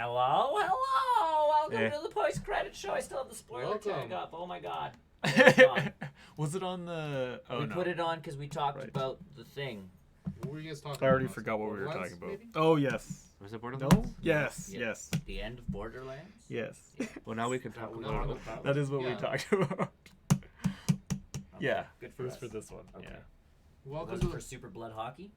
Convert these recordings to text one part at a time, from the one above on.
Hello. Welcome to the post-credit show. I still have the spoiler tag up. Oh my god. Was it on the? Oh, we no. put it on because we talked about the thing. What were you guys talking I already about? forgot what we were Borderlands, talking about. maybe? Oh yes. Was it No. Borderlands? Yes. Yeah. Yes. The end of Borderlands. Yes. Well, now we can talk We're about not it. talking about That is what we Yeah. talked about. Yeah. Good It for was us. for this one. Okay. Yeah. Welcome Was to it for Super Blood Hockey?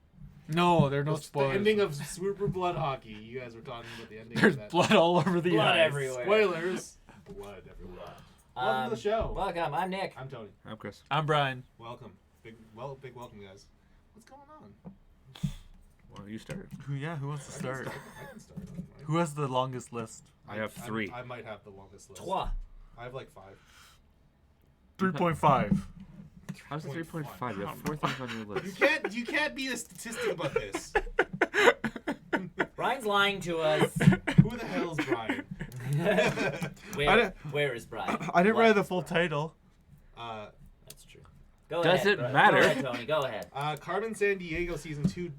No, there are no the spoilers. ending of Super Blood Hockey. You guys were talking about the ending There's of that. blood all over the Blood ice. everywhere. Spoilers. Blood everywhere. Welcome to the show. Welcome. I'm Nick. I'm Tony. I'm Chris. I'm Brian. Welcome. Big welcome, guys. What's going on? Well, you started. Who wants to start? I can start. Who has the longest list? I have 3. I might have the longest list. Trois. I have like 5. 3.5. How's it 3.5? You have 4 things on your list. You can't be a statistic about this. Brian's lying to us. Who the hell is Brian? Where is Brian? I didn't What? write the full title. That's true. Go Does ahead. it matter? Go ahead, Tony. Go ahead. Carmen Sandiego season 2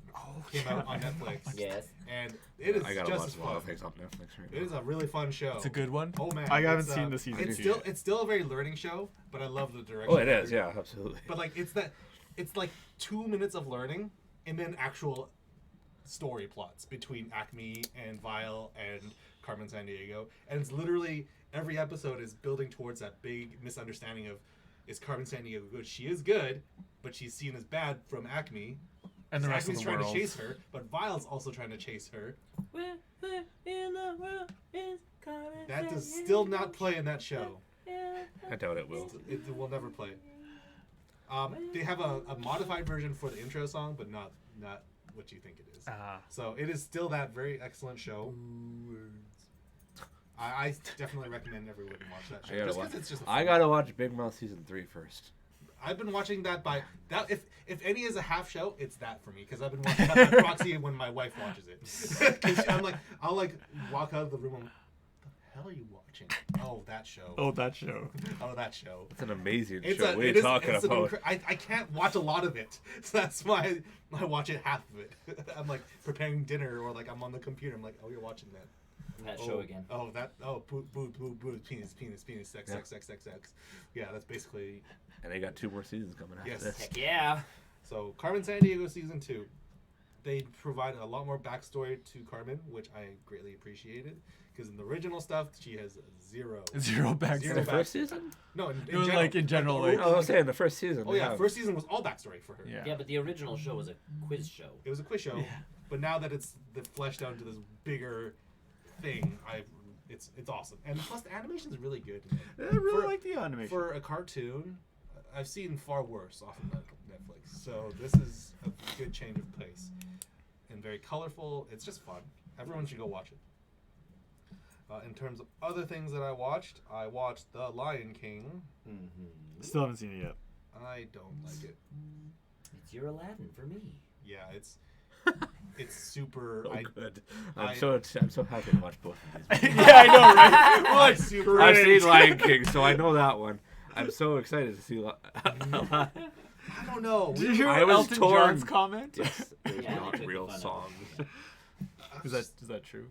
came out on Netflix. Yes. And it is I gotta just watch as a lot fun. of things on Netflix right now. It is a really fun show. It's a good one. Oh man, I haven't it's, seen the season. It's still a very learning show, but I love the direction. Oh, it is. Yeah, absolutely. But like it's like 2 minutes of learning and then actual story plots between Acme and Vile and Carmen Sandiego, and it's literally every episode is building towards that big misunderstanding of, is Carmen Sandiego good? She is good, but she's seen as bad from Acme. And the rest Acme's of the trying world. to chase her, but Vile's also trying to chase her. Where in the world is Carmen That does Sandiego? still not play in that show. I doubt it will. It will never play. They have a modified version for the intro song, but not what you think it is. So it is still that very excellent show. I definitely recommend everyone watch that show. Just 'cause it's just I gotta watch Big Mouth season 3 first. I've been watching that by that. If any is a half show, it's that for me because I've been watching that by proxy when my wife watches it. 'Cause I'll walk out of the room. I'm like, what the hell are you watching? Oh, that show. Oh, that show. Oh, that show. It's an amazing It's show. What are you talking about? I can't watch a lot of it, so that's why I watch it half of it. I'm like preparing dinner or like I'm on the computer. I'm like, oh, you're watching that. That show again. Oh, penis, sex. Yeah, that's basically. And they got 2 more seasons coming after Yes. this. Heck yeah. So Carmen Sandiego season 2, they provide a lot more backstory to Carmen, which I greatly appreciated. Because in the original stuff, she has zero back. Zero The back- first season? No, in No, general. like in general, like- I was saying the first season. Oh yeah, first season was all backstory for her. Yeah. Yeah, but the original show was a quiz show. It was a quiz show, but now that it's fleshed out into this bigger thing, it's awesome. And plus, the animation is really good. I really like the animation. For a cartoon, I've seen far worse off of Netflix. So this is a good change of pace and very colorful. It's just fun. Everyone should go watch it. In terms of other things that I watched The Lion King. Still haven't seen it yet. I don't like it. It's your Aladdin for me. Yeah, it's super. Oh, good. I'm I- so happy to watch both of these. Yeah, I know, right? Well, Like, super. I've seen Lion King, so I know that one. I'm so excited to see. I don't know. Did you hear I was Elton torn. John's comment? Yes, there's Yeah, they not took the real fun out of songs. it. Is that true?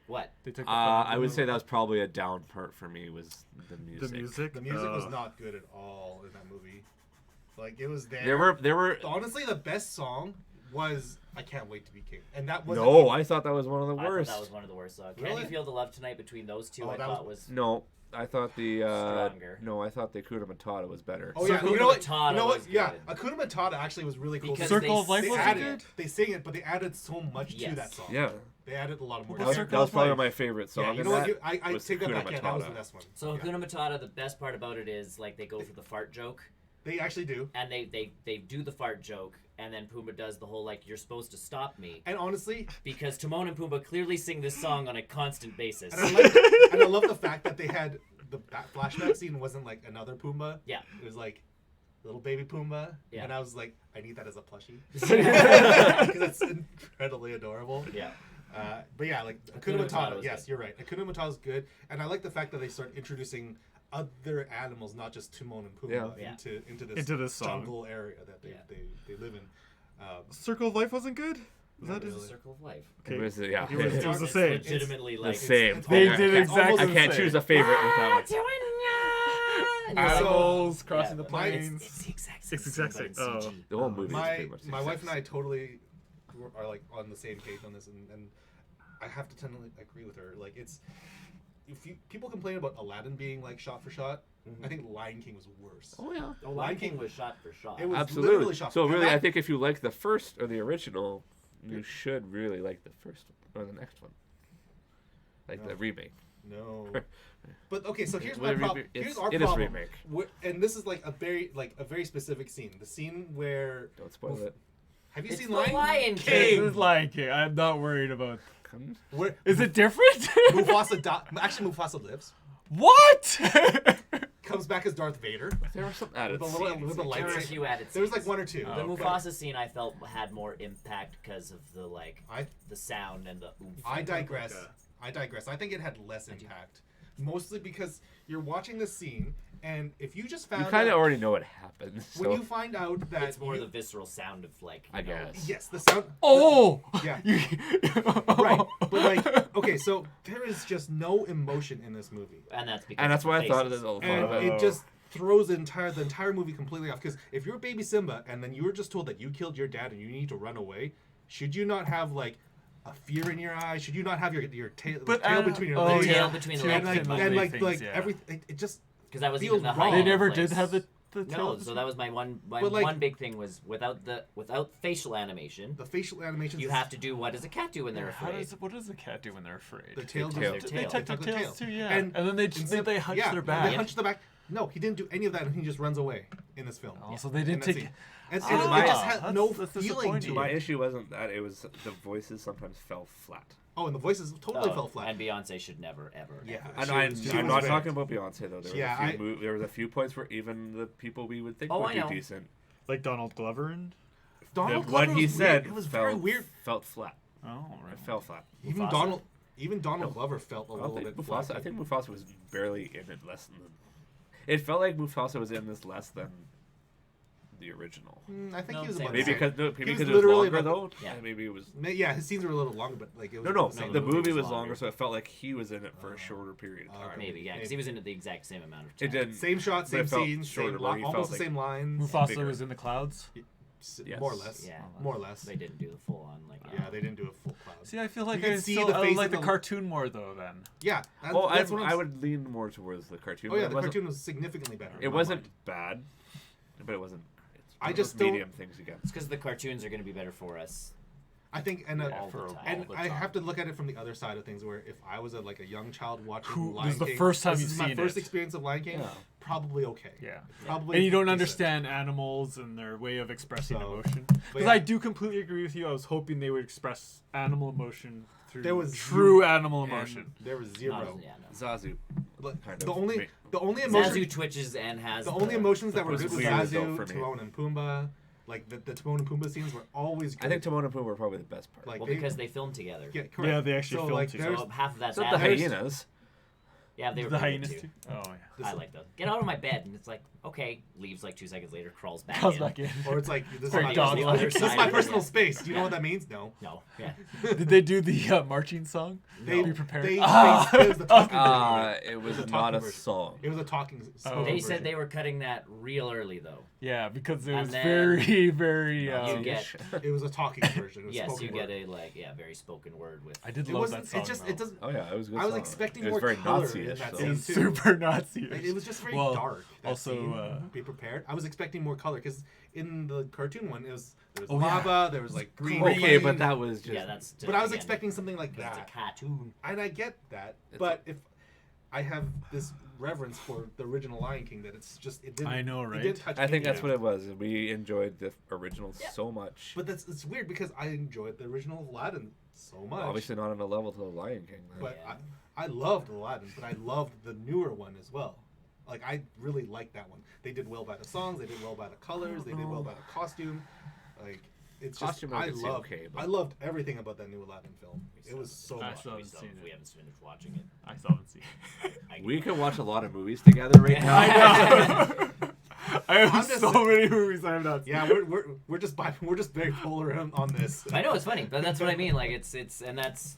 What? They took the fun I out would of say it? that was probably a down part for me. Was the music? the music. The music was not good at all in that movie. Like it was there. There were. Honestly, the best song was "I Can't Wait to Be King," and that was No, I thought that was one of the I thought worst. that was one of the worst songs. Can Really? You Feel the Love Tonight between those two? Oh, I that thought was. No, I thought the. Stronger. No, I thought the Hakuna Matata was better. Oh yeah, Circle you know what? Matata You know what? was Yeah, good. Hakuna Matata actually was really cool. Because Circle of Life they wasn't added good? They sing it, but they added so much to Yes. that song. Yeah, They added a lot more. Well, that was, Circle that was of probably Life. my favorite song. Yeah, you in know what? that I was take that Hakuna back. Yeah, that was Matata. the best one. So Yeah. Hakuna Matata, the best part about it is like they go for the fart joke, They actually do. and they do the fart joke, and then Pumbaa does the whole like you're supposed to stop me And honestly, because Timon and Pumbaa clearly sing this song on a constant basis. and I love the fact that they had the flashback scene wasn't like another Pumbaa. Yeah. It was like little baby Pumbaa. Yeah. And I was like, I need that as a plushie. Because that's incredibly adorable. Yeah. But yeah, like Hakuna Hakuna Matata Matata. was Yes, good. you're right. Hakuna Matata is good, and I like the fact that they start introducing other animals, not just Timon and Pumbaa, Yeah. into Into this song. jungle area that they live in. Circle of Life wasn't good. Was that It was really. a circle of life. Okay. It was, yeah. It was- it was the It's same. legitimately The like same. They I did can't- exactly I the can't same. choose a favorite with that one. Animals crossing Yeah, the my- plains. It's the exact same. It's the exact thing, same. but in Oh. CG. The whole movie is My pretty much the my exact wife and I same. totally are like on the same page on this, and I have to totally agree with her. Like it's if people complain about Aladdin being like shot for shot, I think Lion King was worse. Oh yeah. Oh, Lion King was shot for shot. It was Absolutely. literally shot. So and really, that- I think if you like the first or the original, you should really like the first one or the next one, like the No. remake. No. But okay, so here's Well, my problem. it's- Here's our it is problem. remake. And this is like a very specific scene. The scene where Don't spoil it. have you It's seen the Lion This King. is Lion King. I'm not worried about. Come. Where Is it different? Mufasa actually Mufasa lives, What? comes back as Darth Vader There were some added with a little scenes. with a There were a lightsaber. few added There was like scenes. one or two. The okay. Mufasa scene I felt had more impact because of the I the sound and the oomph. I digress. Okay. I digress. I think it had less impact, mostly because you're watching the scene, and if you just found You kind of out, already know what happens. when So you find out that It's more you- the visceral sound of like. I you know, guess. yes, the sound. Oh. Yeah. You- Right, but like, okay, so there is just no emotion in this movie, And that's because. and that's of the why I thought faces. it was a and lot of it just throws the entire movie completely off. Because if you're baby Simba and then you were just told that you killed your dad and you need to run away, should you not have like a fear in your eyes? Should you not have your tail, But tail I don't- between your oh, legs? Tail yeah. between the Tail legs. And like between and the like things, like yeah. everything, it just Because that was feels even the wrong. height. They never of the did place. have the No, tail. so that was my one But, like- one big thing was without facial animation, the facial animations. you have to do what does a cat do when they're How afraid? what does the cat do when they're afraid? the tail. tail. goes- They tail. tuck their tuck the tails tail. too, yeah. And And then they hunch yeah, their They back. hunch the back. No, he didn't do any of that, and he just runs away in this film. Oh, so they In didn't that take. scene. And Ah, it just had that's- no that's feeling to disappointing. My it. issue wasn't that; it was the voices sometimes fell flat. Oh, and the voices totally Oh, fell flat. And Beyonce should never, ever. Yeah. ever. And She I'm, was- she I'm was not great. talking about Beyonce though. There, Yeah, there was a few points where even the people we would think Oh, would I be know. decent, Like Donald Glover and. Donald what Glover he was said weird. It was felt, very weird. Felt flat. Oh, right. It fell flat. Even Mufasa? Donald Glover felt a I little don't think bit Mufasa. flat. I think Mufasa was barely in it less than. It felt like Mufasa was in this less than the original. I think No, he was same. about Maybe the same. because maybe was because it was literally longer about though. Yeah. Maybe it was. Yeah, his scenes were a little longer, but like it was No, the same. the movie movie was was longer. longer, so it felt like he was in it for a shorter period of time. Maybe, yeah, because Maybe. he was in it the exact same amount of It time. did. Same shot, But same it felt scenes, shorter, same where he almost felt the like- same lines. Mufasa bigger. was in the clouds. Yes. More or less. Yeah, More or less. They didn't do the full on like. Yeah, they didn't do a full cloud. See, I feel like You I can see still the I face like of the the- cartoon more though. Then. Yeah, Oh, that's what I would lean more towards the cartoon. Oh yeah, It the wasn't- cartoon was significantly better. in It my wasn't mind. bad, but it wasn't. It's I one of just those don't- medium things again. It's because the cartoons are going to be better for us. I think, and Yeah, all for the a- time. and all the I time. have to look at it from the other side of things. Where if I was a young child watching Who- Lion this is the King, first time this you've is my seen first it. experience of Lion King. Yeah. Probably okay. Yeah. Probably. And you don't decent. understand animals and their way of expressing So, emotion. but Because yeah. I do completely agree with you. I was hoping they would express animal emotion through There was true animal And emotion. There was Not- zero. yeah, no. Zazu. Like, Kind the of only ma- the only emotion Zazu twitches and has the only emotions that were was good was weird, though, Zazu, for me. Timon and Pumbaa. Like the Timon and Pumbaa scenes were always good. I think Timon and Pumbaa were probably the best part. like Well, they- because they filmed together. yeah, correct. Yeah, they actually so, filmed like, together. there's- So half of that's Except the added. hyenas. Yeah, they were The pretty good hyenas too. Oh yeah. this- I like those. Get out of my bed, and it's like, okay, leaves like 2 seconds later, crawls back Comes in. back in. Or it's like this is Very my dog-like. personal, This this is side my of it, personal yeah. space. Do you know Yeah. what that means? No. No, yeah. Did they do the marching song? They, Be prepared. They, Ah! it was the talking version. It was a talking not a version. song. It was a talking. Oh. spoken They version. said they were cutting that real early, though. Yeah, because it And was then very, very. you get- It was a talking version. It was Yes, spoken you get word. a very spoken word with. I did It love wasn't. that song. It just. though. It doesn't. Oh yeah, it was a good I was song. expecting it was more very color Nazi-ish. in that though. scene. It was too. super Nazi. It was just very Well, dark. That also, scene. Be prepared. I was expecting more color because in the cartoon one, there was Oh, yeah. lava. There was like green. Okay, flame, but that was just. Yeah, that's. But I was again, expecting something like because that, it's a cartoon. and I get that. It's But if I have this reverence for the original Lion King, that it's just it didn't. I know, It right? didn't touch I think any that's of what it was. We enjoyed the original Yeah. so much. But it's weird because I enjoyed the original Aladdin so much. Obviously not on a level to the Lion King. though. But Yeah. I loved Aladdin, but I loved the newer one as well. Like I really liked that one. They did well by the songs. They did well by the colors. They did well by the costume. Like it's just Costume I I could see loved. okay, but- I loved everything about that new Aladdin film. It was so I much. still We haven't seen we it. haven't finished watching it. I still haven't seen it. I We can watch a lot of movies together right now. I know. I have I'm just- so many movies I have not seen. Yeah, we're just very polar on this. I know it's funny, but that's what I mean. Like it's and that's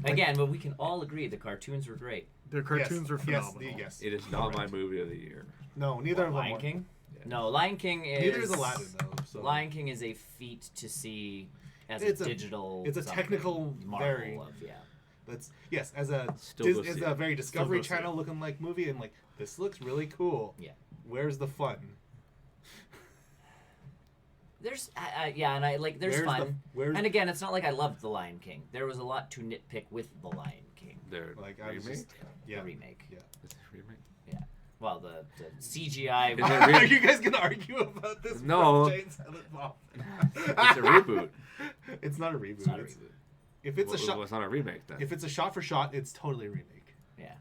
again, but we can all agree the cartoons were great. Their cartoons were phenomenal. Yes. It is not my movie of the year. No, neither of them. Lion were. King. Yeah. No, Lion King is. Neither is Aladdin though. So Lion King is a feat to see as It's a a- digital. it's a something. technical, marvel very- of, yeah. that's yes, as a Still go as see a it. very Discovery go see Channel looking like movie, and like this looks really cool. Yeah. Where's the fun? There's yeah, and I like there's Where's the- fun. where's- And again, it's not like I loved The Lion King. There was a lot to nitpick with The Lion King. Their Like I was remake? just yeah. The remake. Yeah. It's a remake. Well, the CGI. Is it Are re- you guys gonna argue about this? No. Jay and Silent Bob? It's a reboot. It's not a reboot. It's not a reboot. If it's a Well, shot, it's not a remake then. if it's a shot for shot, it's totally a remake. Yeah.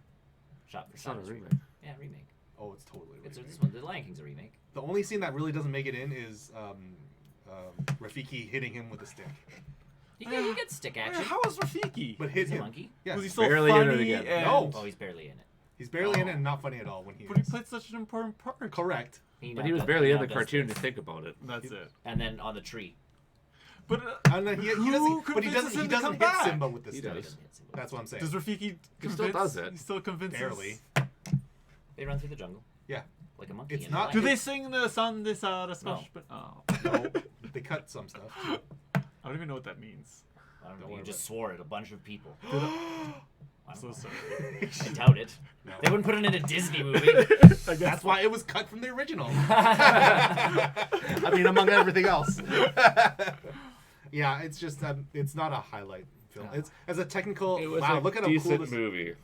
Shot for It's shot. not a is remake. Yeah, remake. Oh, it's totally a It's remake. this one. The Lion King's a remake. The only scene that really doesn't make it in is Rafiki hitting him with a stick. You get stick action. How was Rafiki? But hit He's a him. monkey. Yeah, Was he so Barely in it funny? again. And... No. Oh, he's barely in it. he's barely in Oh. it and not funny at all when he But he is. played such an important part. Correct. But he was barely in now the does cartoon this. to think about it. That's it. And then on the tree. But And then he who doesn't. But he convinces doesn't. He him to doesn't come hit back? Simba with the He stick. does. That's what I'm saying. does Rafiki He convince? still does it. He still convinces. Barely. They run through the jungle. Yeah. Like a monkey. It's in a not- lion. Do they sing the "Sun This Smash"? No. But oh, No, they cut some stuff. Too. I don't even know what that means. I don't know. Don't You worry just swore at a bunch of people. I I'm don't so know. sorry. I doubt it. No. They wouldn't put it in a Disney movie. I guess That's why it was cut from the original. I mean, among everything else. Yeah, it's just it's not a highlight film. No. It's as a technical. It was wow, a look at how cool decent this. movie.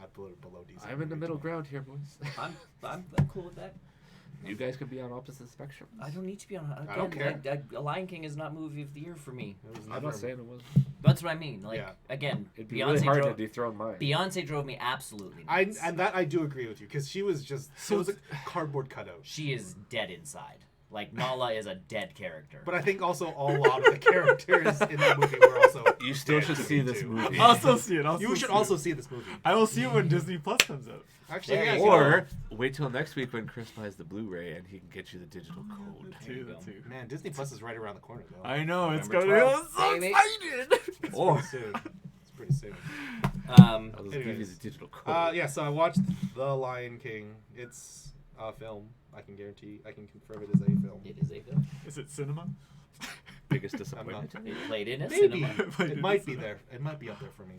I'd put it below decent. I'm in the middle ground here, boys. I'm cool with that. You guys could be on opposite spectrums. I don't need to be on. I don't care. A Lion King is not movie of the year for me. It was I'm never- not saying it was. That's what I mean. Like Yeah. again, It'd be really hard drove, to dethrone mine. Beyonce drove me absolutely I nuts. and that I do agree with you because she was just So it was a cardboard cutout. She is dead inside. Like Nala is a dead character. But I think also a lot of the characters in that movie were also. You still dead should to see me, this too. movie. I'll still see it. You should also see this movie. I will see it when Disney Plus comes out. Actually, There yeah, you Or wait till next week when Chris buys the Blu-ray and he can get you the digital code. There you Too, go. too. man, Disney Plus is right around the corner though. I know it's November gonna. I'm 12th, so baby. excited. It's Or pretty soon. It's pretty soon. Um, I'll just give you Anyways. the digital code. Yeah, so I watched The Lion King. It's a film. I can guarantee. I can confirm it is a film. it is a film. Is it cinema? Biggest disappointment. It played in a Maybe cinema. Like, it might be there. It might be up there for me.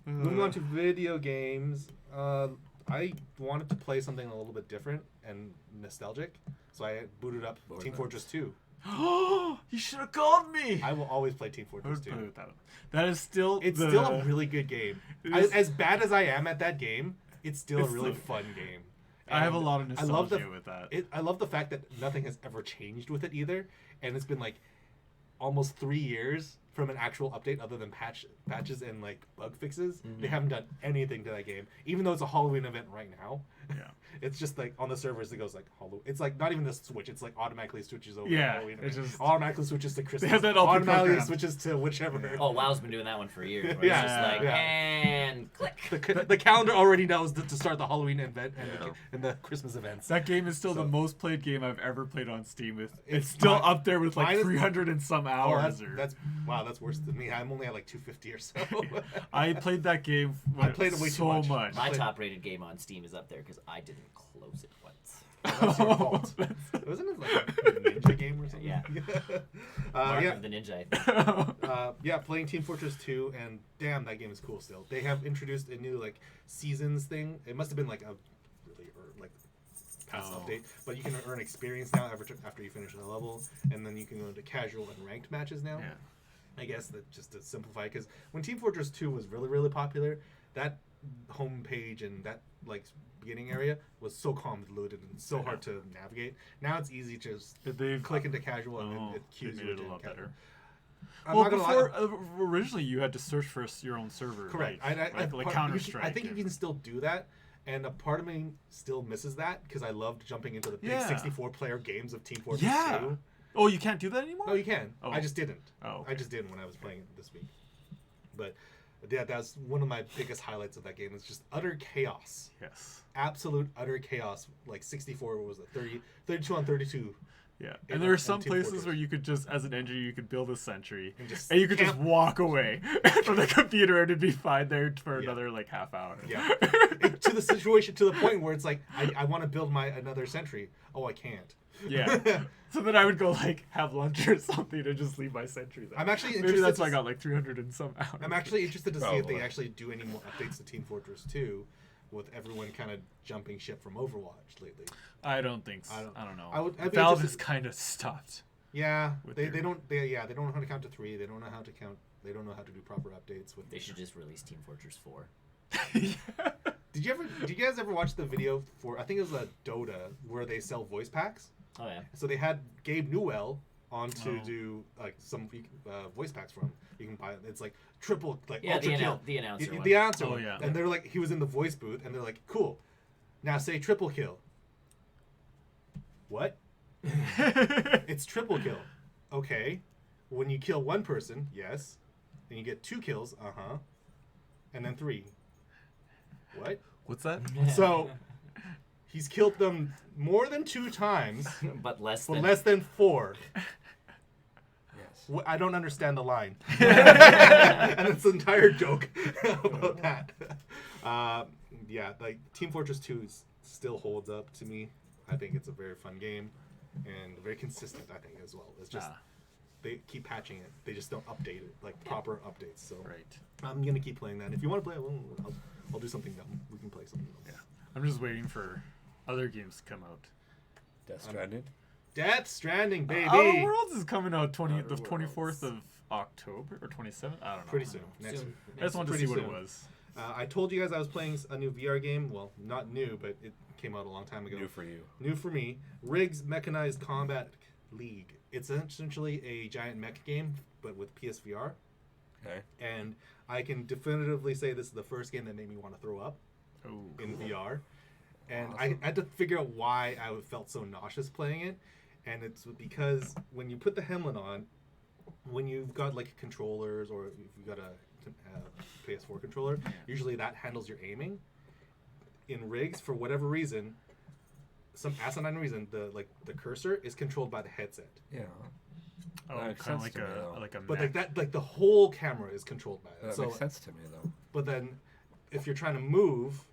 Moving on to video games. I wanted to play something a little bit different and nostalgic, so I booted up What was Team that? Fortress 2. You should have called me. I will always play Team I Fortress would 2. play with that. That is still. It's the- still a really good game. It is- As bad as I am at that game, it's still It's a really still- fun game. I have a And lot of I love nostalgia the, with that. I love the fact that nothing has ever changed with it either, and it's been like almost 3 years from an actual update other than patches and like bug fixes. They haven't done anything to that game, even though it's a Halloween event right now. Yeah. It's just like on the servers it goes like Halloween. It's like not even the Switch. It's like automatically switches over. Yeah, to Halloween it's event. just- automatically switches to Christmas. have that all automatically pre-programmed. switches to whichever. Oh, WoW's been doing that one for years. Where Yeah, it's just like, yeah. and click. The calendar already knows to start the Halloween event and, Yeah. the Christmas events. That game is still So- the most played game I've ever played on Steam. It's It's still mine- up there with mine like is- 300 and some Oh, hours. that's wow, that's worse than me. I'm only at like 250 or so. I played that game. I played it way too so much. My Play- top-rated game on Steam is up there because I didn't close it once. That's your fault. Wasn't it like a ninja game or something? Yeah. uh, Mark yeah. of the Ninja. I think. Yeah, playing Team Fortress 2, and damn, that game is cool still. They have introduced a new like seasons thing. It must have been like a really like past Oh. update, but you can earn experience now after you finish the level, and then you can go into casual and ranked matches now. Yeah. I guess that just to simplify, because when Team Fortress 2 was really, really popular, that homepage and that like beginning area was so convoluted and so hard to navigate. Now it's easy to just Did they click into casual and Oh, it they cues made you it a into lot casual. better. I'm Well, not gonna before lie. originally you had to search for your own server. Correct. Like Counter Strike. I think you can still do that, and a part of me still misses that because I loved jumping into the big Yeah. 64-player games of Team Fortress Yeah. 2. Oh, you can't do that anymore. No, you can. Oh. I just didn't. Oh, I just didn't when I was playing it this week. But Yeah, that's one of my biggest highlights of that game. It's just utter chaos. Yes. Absolute utter chaos. Like 64, what was it? 32 on 32. Yeah, In and there are and some Team places Fortress. where you could just, as an engineer, you could build a sentry, And and you could just camp. walk away from the computer, and it'd be fine there for Yeah. another like half hour. Yeah. To the situation, to the point where it's like, I want to build another sentry. Oh, I can't. Yeah. So then I would go like have lunch or something and just leave my sentry there. I'm actually Maybe interested that's to why I got like 300 and some hours. I'm actually interested to see if they Probably. actually do any more updates to Team Fortress 2 with everyone kind of jumping ship from Overwatch lately. I don't think so. I I don't know. I'd be Valve has interested- kind of stopped. Yeah, With they their- don't know how to count to 3. They don't know how to count. They don't know how to do proper updates with. They should just release Team Fortress 4. Did you guys ever watch the video for? I think it was a Dota where they sell voice packs. Oh yeah. So they had Gabe Newell on to Oh. do like some voice packs from. You can buy it. It's like triple, like Yeah, ultra kill. the announcer one. The answer. Oh, one. yeah. And they're like, he was in the voice booth, and they're like, cool. Now say triple kill. What? It's triple kill. Okay. When you kill one person, yes. Then you get 2 kills, and then 3. What? What's that? So he's killed them more than 2 times, but less but than less than 4. Yes. I don't understand the line. And it's an entire joke about that. Yeah, like Team Fortress 2 still holds up to me. I think it's a very fun game and very consistent, I think, as well. It's just they keep patching it. They just don't update it, like proper updates. So Right. I'm going to keep playing that. If you want to play it, I'll do something dumb. We can play something else. Yeah. I'm just waiting for other games to come out. Death Stranding. Death Stranding, baby. Outer Worlds is coming out the Outer 24th of October or 27th. I don't know. Pretty soon. Next Soon. week. I just wanted to Pretty see what soon. it was. I told you guys I was playing a new VR game. Well, not new, but it came out a long time ago. New for you. New for me. Riggs Mechanized Combat League. It's essentially a giant mech game, but with PSVR. Okay. And I can definitively say this is the first game that made me want to throw up Oh, in VR. And Awesome. I had to figure out why I felt so nauseous playing it. And it's because when you put the helmet on, when you've got like controllers or if you've got a PS4 controller, usually that handles your aiming. In Riggs, for whatever reason, some asinine reason, the cursor is controlled by the headset. Yeah. Oh, That makes kind of sense like to me, though. a But mech. like the whole camera is controlled by it. That So, makes sense to me though. but then if you're trying to move,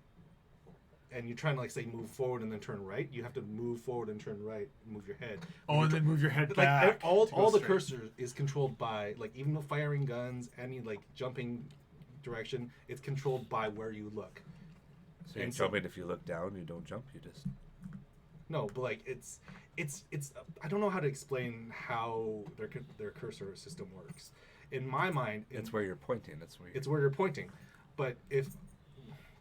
and you're trying to like say move forward and then turn right, you have to move forward and turn right, move your head. Oh, and then move your head Like back. all to go the straight. cursor is controlled by like even though firing guns, any like jumping direction, it's controlled by where you look. So you And so- jump it if you look down, you don't jump. You just. No, but like it's I don't know how to explain how their cursor system works. In my mind, It's where you're pointing. That's where. it's where you're pointing. But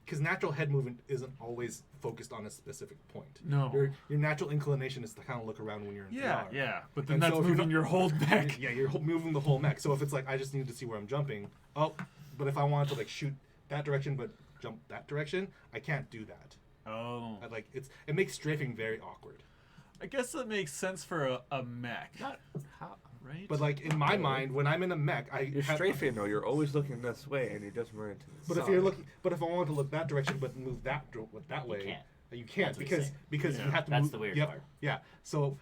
because natural head movement isn't always focused on a specific point. No. Your natural inclination is to kind of look around when you're in Yeah, VR. yeah. But then And that's so if you're moving not- your whole mech. Yeah, you're moving the whole mech. So if it's like I just need to see where I'm jumping, but if I wanted to like shoot that direction but jump that direction, I can't do that. Oh. It makes strafing very awkward. I guess that makes sense for a mech. Not how. Right? But like in my mind, when I'm in a mech, You're strafing though. You're always looking this way, and you're just running to the But side. if you're looking, but if I wanted to look that direction but move that way, can't. you can't That's what he's because saying. because Yeah. you have to That's move. the weird you have- part. Yeah. So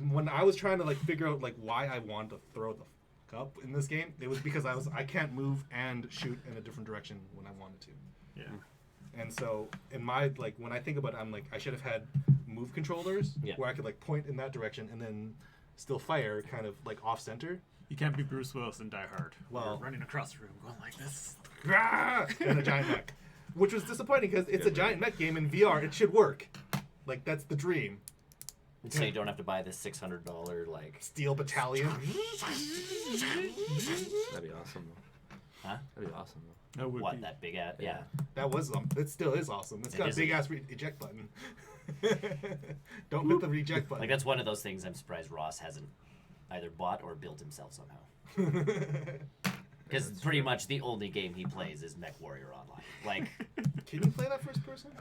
when I was trying to like figure out like why I wanted to throw the fuck up in this game, it was because I can't move and shoot in a different direction when I wanted to. yeah. And so in my like when I think about it, I'm like I should have had move controllers Yeah. where I could like point in that direction and then still fire kind of like off center. You can't be Bruce Willis in Die Hard. Well- You're running across the room going like this. In a giant mech, which was disappointing because it's a giant mech game in VR. It should work. Like that's the dream. So you don't have to buy this $600 like. Steel Battalion. That'd be awesome. Though. Huh? That'd be awesome. Though. That would What be. that big at? Yeah. That was it still is awesome. It's It got a is. big ass eject button. Don't hit the reject button. Like that's one of those things I'm surprised Ross hasn't either bought or built himself somehow. Because pretty much the only game he plays is Mech Warrior Online. Like Can you play that first person?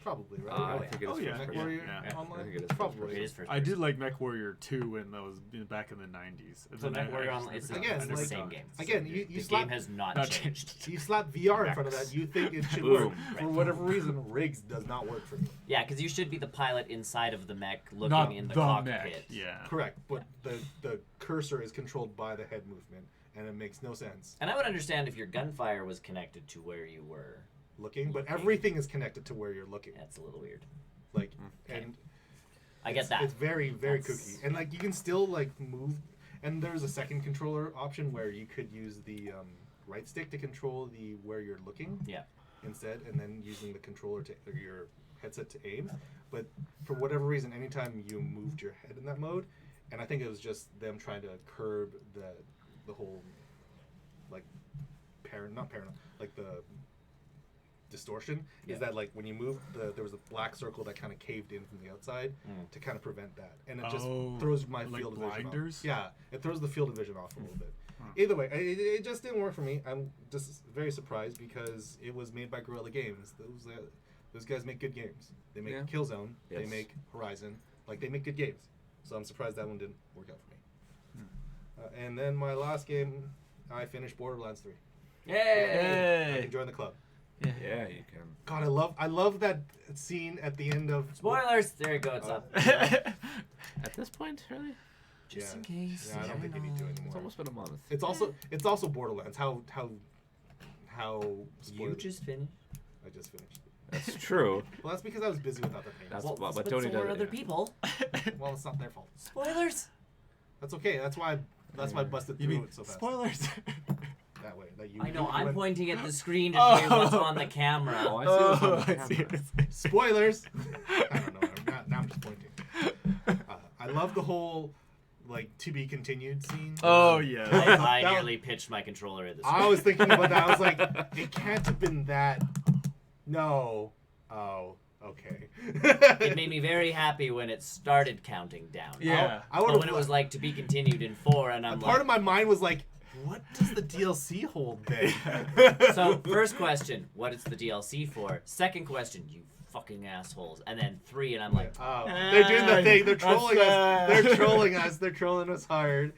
Probably, right? I yeah. think it is Oh, yeah. first Mech person. Warrior Yeah. Online? I think it is first Probably. It is first I did person. like Mech Warrior 2 when that was back in the 90s. And So then Mech I Warrior just Online, it's, never Again, it's the like- same game. It's the again, same you game. The slap- game has not Not changed. You slap VR in front of that, you think it should Boom. work. Right. For whatever reason, Riggs does not work for me. Yeah, because you should be the pilot inside of the mech, looking Not in the, the cockpit. mech. Yeah. Correct, but the cursor is controlled by the head movement, and it makes no sense And I would understand if your gunfire was connected to where you were. looking, but Looking. everything is connected to where you're looking. That's a little weird. Like, Okay. and I get it's, that. It's very, very That's- kooky, and like you can still like move. And there's a second controller option where you could use the right stick to control the where you're looking. Yeah. Instead, and then using the controller to or your headset to aim. But for whatever reason, anytime you moved your head in that mode, and I think it was just them trying to curb the whole like like the distortion Yeah. is that like when you moved there was a black circle that kind of caved in from the outside to kind of prevent that, and it just Oh, throws my like field of vision blinders? off. Yeah, it throws the field of vision off a little bit. Either way, it just didn't work for me. I'm just very surprised because it was made by Guerrilla Games. Those guys make good games. They make Yeah. Killzone. They Yes. make Horizon. Like, they make good games. So I'm surprised that one didn't work out for me. And then my last game, I finished Borderlands 3. I Yay! can join the club. Yeah, you can. God, I love that scene at the end of Spoilers! There you go, it's up. At this point, really? Just Yeah. in case. Yeah, I don't think you need to It's anymore. almost been a month. It's also Borderlands. How You spoiled- just finished. I just finished. That's true. Well, that's because I was busy with other things. That's Well, but but Tony so does were it, other yeah. people. Well, it's not their fault. Spoilers! That's okay. That's why I busted You through mean it so fast. spoilers? That way. That you. I know, you I'm went- pointing at the screen to show you what's on the camera. Oh, I see what's on the I see. camera. Spoilers. I don't know. Now I'm just pointing. I love the whole like to be continued scene. Oh yeah. I That- nearly pitched my controller at this I was thinking about that. I was like, it can't have been that. No. Oh. Okay. It made me very happy when it started counting down. Yeah. I But would when it was like to be continued in 4, and I'm part like, of my mind was like, what does the DLC hold then? so first question, what is the DLC for? Second question, you fucking assholes. And then 3, and I'm like, Oh, they're doing the thing. They're That's trolling us. sad. They're trolling us. They're trolling us hard.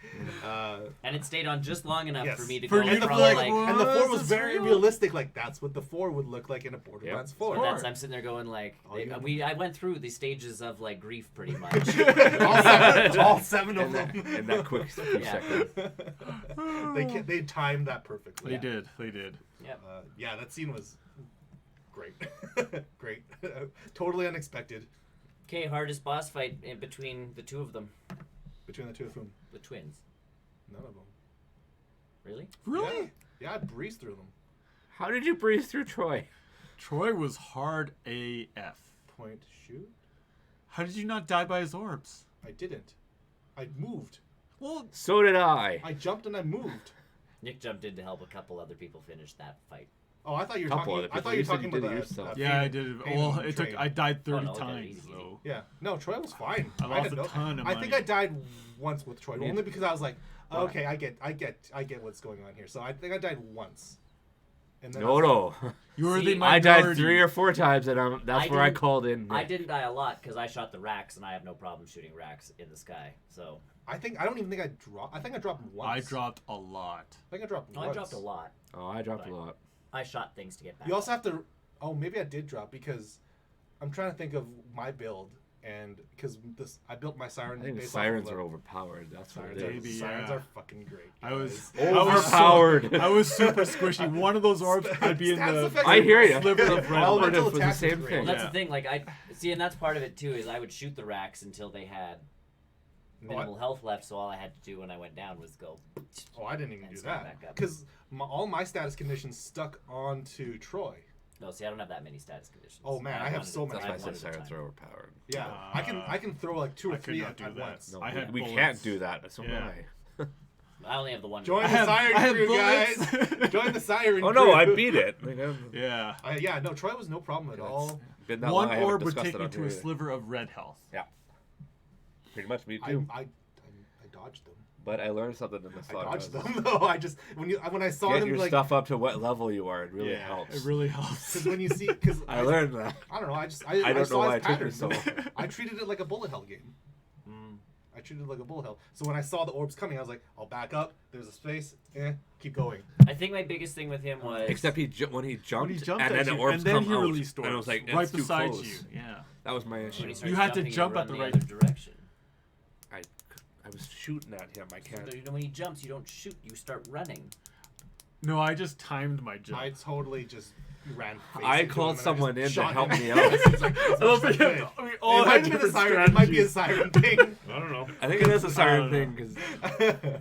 and it stayed on just long enough Yes. for me to For go you And the, to from be like, like, and the 4 "Was was this very real?" realistic. Like that's what the 4 would look like in a Borderlands 4. so that's, I'm sitting there going like, Oh, you- I went through the stages of like grief pretty much. all seven of In that, them. in that quick few Yeah. seconds. They timed that perfectly. They did. They did. Yep. Yeah, that scene was great. Great. Totally unexpected Okay, hardest boss fight in between the two of them, between the two of them. the twins. None of them. Really? Really? Yeah, I breezed through them. How did you breeze through Troy? Troy was hard AF. Point shoot. How did you not die by his orbs? I didn't. I moved. Well, So did I. I jumped and I moved. Nick jumped in to help a couple other people finish that fight. Oh, I thought you were Couple talking. other I thought people. you You were said talking you about did it the. yourself. yeah, I did. Well, it took. train. I died 30 no, okay, times easy, though. Yeah. No, Troy was fine. I lost had a no- ton of I think money. I died once with Troy, Me only because I was like, Why? okay, I get what's going on here. So I think I died once. And then I No, was no. You were See, the I I minority. died 3 or 4 times, and that's I where I didn't- called in. I didn't die a lot because I shot the racks, and I have no problem shooting racks in the sky. So I don't even think I dropped. I think I dropped once. I dropped a lot. I think I dropped no, once. I dropped a lot. Oh, I dropped a Right. lot. I shot things to get back. You also have to. Oh, maybe I did drop because I'm trying to think of my build, and because I built my siren. I think the based off of sirens the- are overpowered. That's what Sirens, it are, Maybe, is. sirens yeah. are fucking great. I was guys. Overpowered. I was super squishy. One of those orbs, I'd be in Stats the effects I hear ya. sliver of red All light. mental Operative was the attack is same great. thing. Well, that's Yeah. the thing. Like I see, and that's part of it too. Is I would shoot the racks until they had minimal health left. So all I had to do when I went down was go. Oh, I didn't even And do start that back up. because all my status conditions stuck onto Troy. No, see, I don't have that many status conditions. Oh, man, I have one so at- many. That's why I have one said at a sirens time. are overpowered. Yeah, Uh, I can throw like 2 or I could 3 not at, do at that. once. No, I had we bullets. can't do that. So Yeah. why? I only have the one. Join I the had- siren I had crew, bullets. guys. Join the siren. Oh no, I crew. beat it. Like, Yeah. Yeah, no, Troy was no problem at all. been that One long, I haven't orb would discussed take it me on to here a either. sliver of red health. Yeah. Pretty much me I too. I dodged them. But I learned something in this I song. dodged them though. I just when I saw Get them your like stuff up to what level you are. It really yeah, helps. it really helps. because when you see because I learned that. I don't know. I I don't saw know why his it took me patterns. so long. I treated it like a bullet hell game. Mm. I treated it like a bullet hell. So when I saw the orbs coming, I was like, I'll back up. There's a space. Keep going. I think my biggest thing with him was Except when he jumped, When he jumped and at then the you, orbs and then come he out, released and I orbs was like, right it's too beside close. you. Yeah. That was my when issue. he started You had to jumping, jump run at the the right- other direction. I was shooting at him. I can't. So, when he jumps, you don't shoot. You start running. No, I just timed my jump. I totally just ran. face I into called him and someone just in to shot help him. me out. It's like, I love it's that like, we it all might had have been a different siren. It might be a strategies. siren thing. I don't know. I think it is a I siren don't thing know. because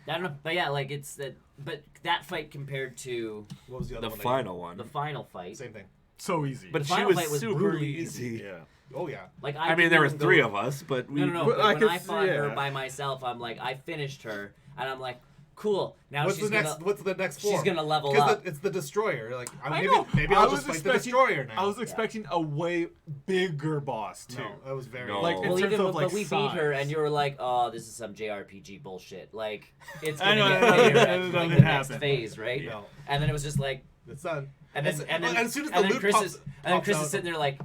I don't know, but yeah, like it's that. But that fight compared to What was the other the one? final one. the final fight, Same thing. So easy. But The she final was fight was super brutally easy. yeah. Oh yeah. like I mean, didn't there were even three go- of us, but we. No, no, no. Well, But I when could I see- fought her yeah. by myself, I'm like, I finished her, and I'm like, cool. Now What's she's the next? gonna. What's the next she's form? gonna level 'Cause up. it's the destroyer. Like I maybe know. maybe I I'll was just fight the expecting- destroyer now. I was expecting a way bigger boss too. No, that was very No. Like in Well, terms even of but like we beat her, size. and you were like, "Oh, this is some JRPG bullshit." Like, it's I gonna know, get I know, later that at doesn't like, the next happen. phase, right? No. And then it was just like, It's done. and then as soon as the and then loot Chris pops, is, and then Chris out, is sitting there like,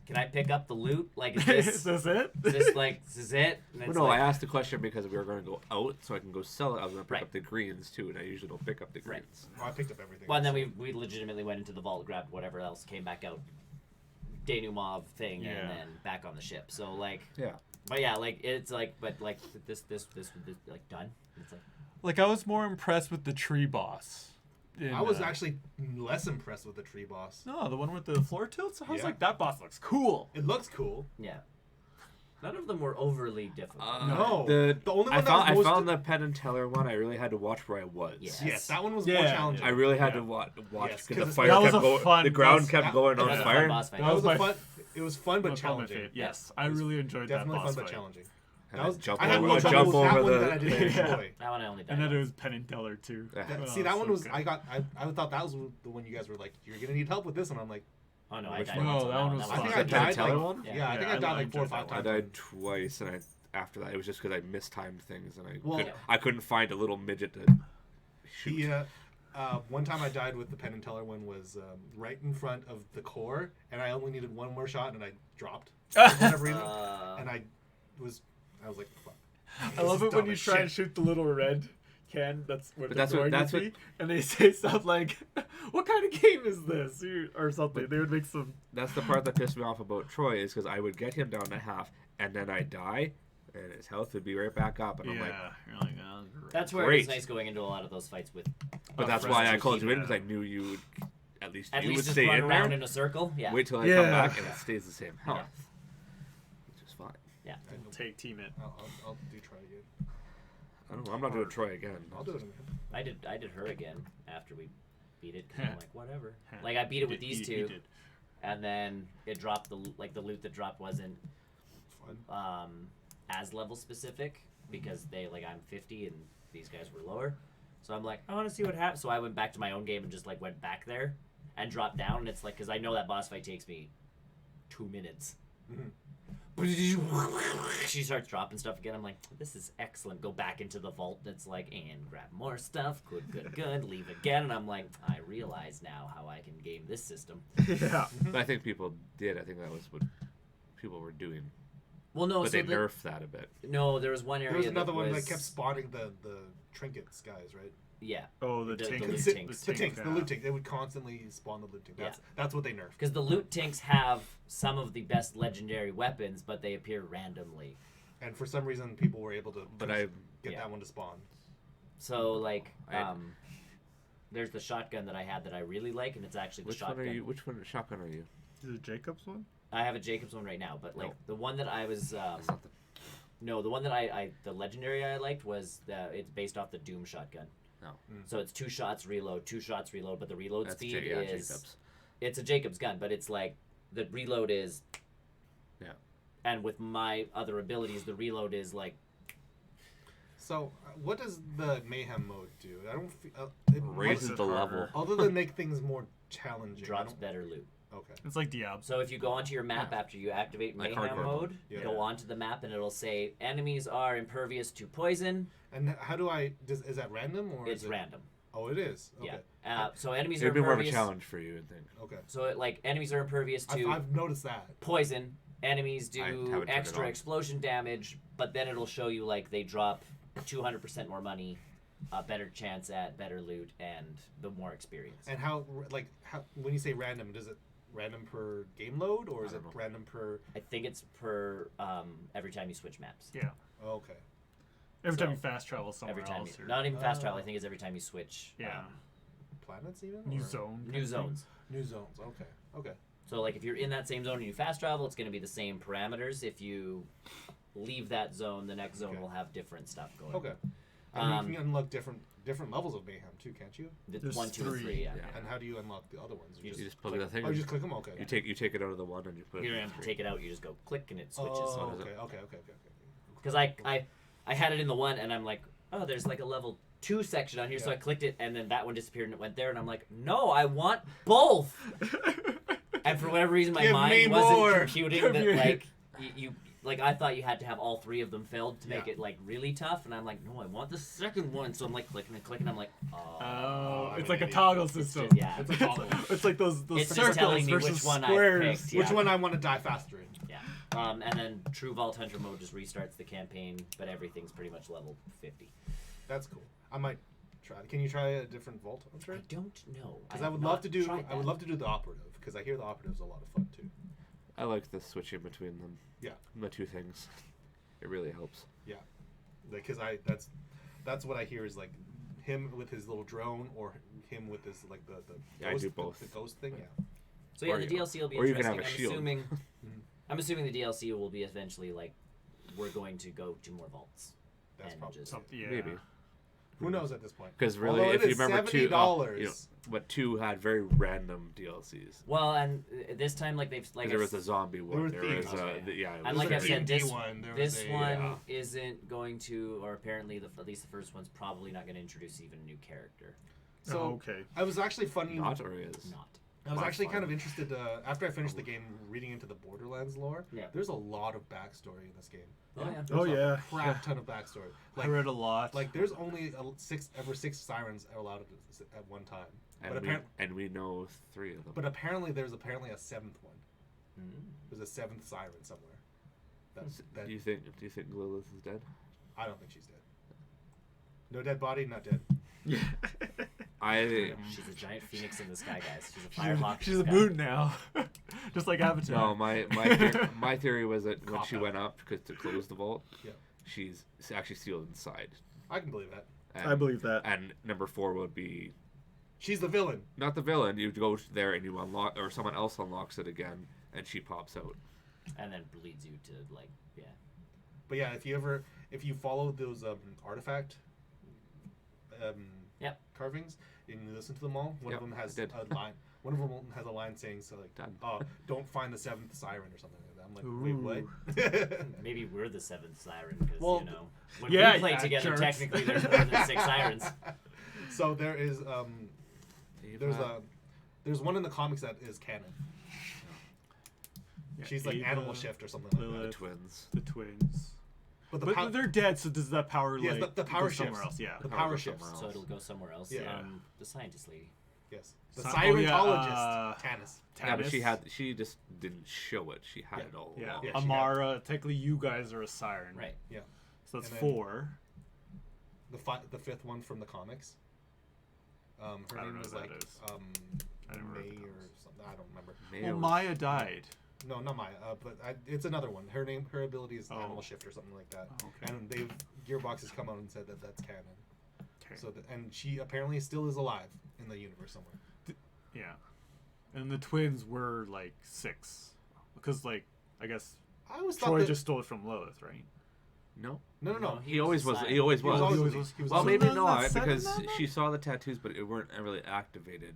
can I pick up the loot? Like, is Is this, this it? is this like, this is it? And Well, it's no, like, I asked the question because we were going to go out, so I can go sell it. I was going to pick Right. up the greens too, and I usually don't pick up the Right. greens. Oh, I picked up everything. well, and then we legitimately went into the vault, grabbed whatever else, came back out, denouement thing, Yeah. and then back on the ship. So like, Yeah. but yeah, like it's like, but like this like done. It's like. Like I was more impressed with the tree boss. I was actually less impressed with the tree boss. No, the one with the floor tilts. I was Yeah. like, that boss looks cool. It looks cool. Yeah. None of them were overly difficult. No. The only one I that found was most- I found the Penn and Teller one. I really had to watch where I was. Yeah. Yes, that one was more Yeah, challenging. I really had Yeah. to watch Yes, because 'cause the it's- fire that was kept a going. fun The ground boss. kept going That on was a fire. fun boss fight. That was my a fun. It was fun but Most challenging. common fate. Yes, I really enjoyed that Definitely boss fun but fight. challenging. And That was, jump I had over, more trouble jump with that over one the than I did with Yeah. Troy. That one I only died. And then on. it was Penn and Teller too. Yeah. That- Oh, see, that one so was good. I thought that was the one you guys were like, you're gonna need help with this, and I'm like, Oh no, I Which died. one? once No, on that one was I fun. think The I Penn died and Teller like, one? yeah, Yeah. I think Yeah, I died I like 4 or enjoyed 5 that I times. died twice, and after that it was just because I mistimed things, and Well- I couldn't find a little midget to shoot. The one time I died with the Penn and Teller one was right in front of the core, and I only needed one more shot, and I dropped for whatever reason, and I was like, fuck. I love This it is when dumb you as try and shit. shoot the little red can. That's what But they're that's what- going that's to what- be, and they say stuff like, "What kind of game is this?" or something. They would make some. That's the part that pissed me off about Troy is because I would get him down to half, and then I'd die, and his health would be right back up, and I'm like, You're like, oh, great. That's where Great. it's nice going into a lot of those fights with. but that's friends why I just called keep you in it because I knew you would at least At you least would just stay run in around there. in a circle. Yeah. Wait till I Yeah. come back and it stays the same health, which is fine. Yeah. Take team it. I'll do try again. I don't know. I'm not doing Troy again. I'll do it again. I did her again after we beat it. 'Cause I'm like, whatever. Like I beat it with these You two, did. and then it dropped the loot that dropped wasn't Fun. as level specific because they like I'm 50 and these guys were lower. So I'm like, I want to see what happens. So I went back to my own game and just like went back there and dropped down. And it's like because I know that boss fight takes me 2 minutes. She starts dropping stuff again. I'm like, this is excellent. Go back into the vault. And it's like, and grab more stuff. Good. Leave again. And I'm like, I realize now how I can game this system. Yeah. But I think people did. I think that was what people were doing. Well, no, But so they nerfed that a bit. no, there was one area. There was another that one was, that kept spawning the trinkets guys, right? Yeah, Oh, the The tank. loot The tinks. tinks, the yeah. loot tinks. They would constantly spawn the loot tink. That's what they nerfed. because the loot tinks have some of the best legendary weapons, but they appear randomly. And for some reason, people were able to But I get Yeah. that one to spawn. So like, I- there's the shotgun that I had that I really like, and it's actually the which shotgun. one are you? Which one shotgun are you? Is it Jacob's one? I have a Jacobs one right now, but like No. the one that I was That's not the. no, the one that I the legendary I liked was it's based off the Doom shotgun. No. So it's 2 shots reload, but the reload That's speed yeah, is Jacobs. it's a Jacobs gun, but it's like the reload is Yeah. and with my other abilities, the reload is like So, what does the mayhem mode do? I don't. It Raises it the harder? level. other than make things more challenging? I drops don't- better loot. Okay. It's like Diablo. So if you go onto your map after you activate Like Mayhem hardcore mode, mode. Yeah. go onto the map and it'll say enemies are impervious to poison. And how do I? Is that random or It's is it? random. Oh, it is. Okay. Yeah. So enemies It'd are be more of a impervious. challenge for you, I think. Okay. So enemies are impervious to I've noticed that. poison. Enemies I haven't do turned it extra on. explosion damage, but then it'll show you like they drop 200% more money, a better chance at better loot, and the more experience. And how when you say random, does it random per game load or is I it don't know. random per? I think it's per every time you switch maps. Yeah. Oh, okay. Every time So, you fast travel somewhere Every time else. you, or not even fast travel. I Oh. think it's every time you switch. Yeah. Planets even. new or- zone. kind New of thing. zones. New zones. Okay. Okay. So like if you're in that same zone and you fast travel, it's going to be the same parameters. If you leave that zone, the next zone Okay. will have different stuff going. Okay. And Um, you can unlock different levels of mayhem too, can't you? There's 1, 2, and 3, 3. Yeah. yeah. And how do you unlock the other ones? You You just click- plug the thing. Oh, you just click them. Okay. You take it out of the one and you put it You in don't have to three. take it out. You just go click and it switches. Oh, What is okay. it? Okay. Because I had it in the one and I'm like, oh, there's like a level 2 section on here, so Yeah. I clicked it and then that one disappeared and it went there and I'm like, no, I want both. And for whatever reason, my Give me mind wasn't more. computing Give that me- like you like I thought you had to have all 3 of them filled to make Yeah. it like really tough, and I'm like, no, I want the second one. So I'm like clicking and clicking. I'm like, oh, Oh, I'm it's an like a idiot. toggle It's system. just- yeah. It's a toggle. It's like those It's just circles telling me versus which one I squares. picked. Which Yeah. one I want to die faster in? yeah. And then True Vault Hunter mode just restarts the campaign, but everything's pretty much level 50. That's cool. I might try. Can you try a different Vault I Hunter? don't know. Because I I have would not love to do. tried I would that. love to do the operative because I hear the operative's a lot of fun too. I like the switching between them. Yeah. The two things. It really helps. Because that's what I hear is like him with his little drone or him with his like the Yeah, I ghost, do both. the ghost thing. Like- Yeah. So yeah, Or the you- DLC will be or you can interesting. have a I'm shield. assuming. Mhm. I'm assuming the DLC will be eventually like we're going to go to more vaults. That's And probably just- Something, yeah. Maybe. who knows at this point. Because really, Although if it you is remember two, $70. you know, but two had very random DLCs. Well, and this time like they've like There I was a zombie were one. There was themes. Okay. yeah. It And was like I very- said, D&D this one, there this was a, one yeah. isn't going to, or apparently at least the first one's probably not going to introduce even a new character. So Oh, okay. I was actually funny. not or is. Not. I was That's actually kind fine. of interested after I finished the game, reading into the Borderlands lore. Yeah. There's a lot of backstory in this game. Oh yeah. Oh, There's a yeah. crap ton of backstory. I read a lot. Like there's only six sirens allowed at one time. And we know 3 of them. But apparently there's a 7th one. Mm. There's a 7th siren somewhere. That do you think Lilith is dead? I don't think she's dead. No dead body, not dead. I She's a giant phoenix in the sky, guys. She's a she's, firehawk. she's in a the sky. moon now, just like Avatar. no my theory was that when Cop she out. went up to close the vault, Yeah. she's actually sealed inside. I can believe that. And, I believe that. And number 4 would be She's the villain. not the villain. You go there and you unlock, or someone else unlocks it again, and she pops out. And then bleeds you to like But yeah, if you follow those artifact Yep. carvings and you listen to them all, one Yep, of them I has did. a line. One of them has a line saying so like, Done. "Oh, don't find the 7th siren" or something like that. I'm like, wait, Ooh. what? maybe we're the 7th siren because Well, you know when yeah, we play yeah, together, jerks. technically there's more than 6 sirens. So there is there's one in the comics that is canon. Yeah, She's like Ava, Animal Shift or something like The Lilith, twins. the twins. that. But they're dead, so does that power Yes, like the power go somewhere shifts. else? Yeah. The Power power goes shifts. somewhere So else. it'll go somewhere else. Yeah. The scientist lady. Yes. The Oh, Sirenologist, yeah, Tanis. Yeah, but Tanis. she just didn't show it. She had Yeah. it all Yeah. along. Yeah, she Amara. Technically, you guys are a siren. Right. So that's And then- 4. The 5th one from the comics. Her I don't name know was who like that is. I never read May the or comics. something. I don't remember. Well, Maya died. No, not Maya. But it's another one. Her ability is Oh. Animal Shift or something like that. Oh, okay. And Gearbox has come out and said that that's canon. Okay. So and she apparently still is alive in the universe somewhere. Yeah. And the twins were like 6, because like I guess I always thought Troy that, just stole it from Lilith, right? No, no. No, he always was. a He always He was was. always always a- was. he was Well, always- maybe So not that's because 7 then? she saw the tattoos, but it weren't really activated.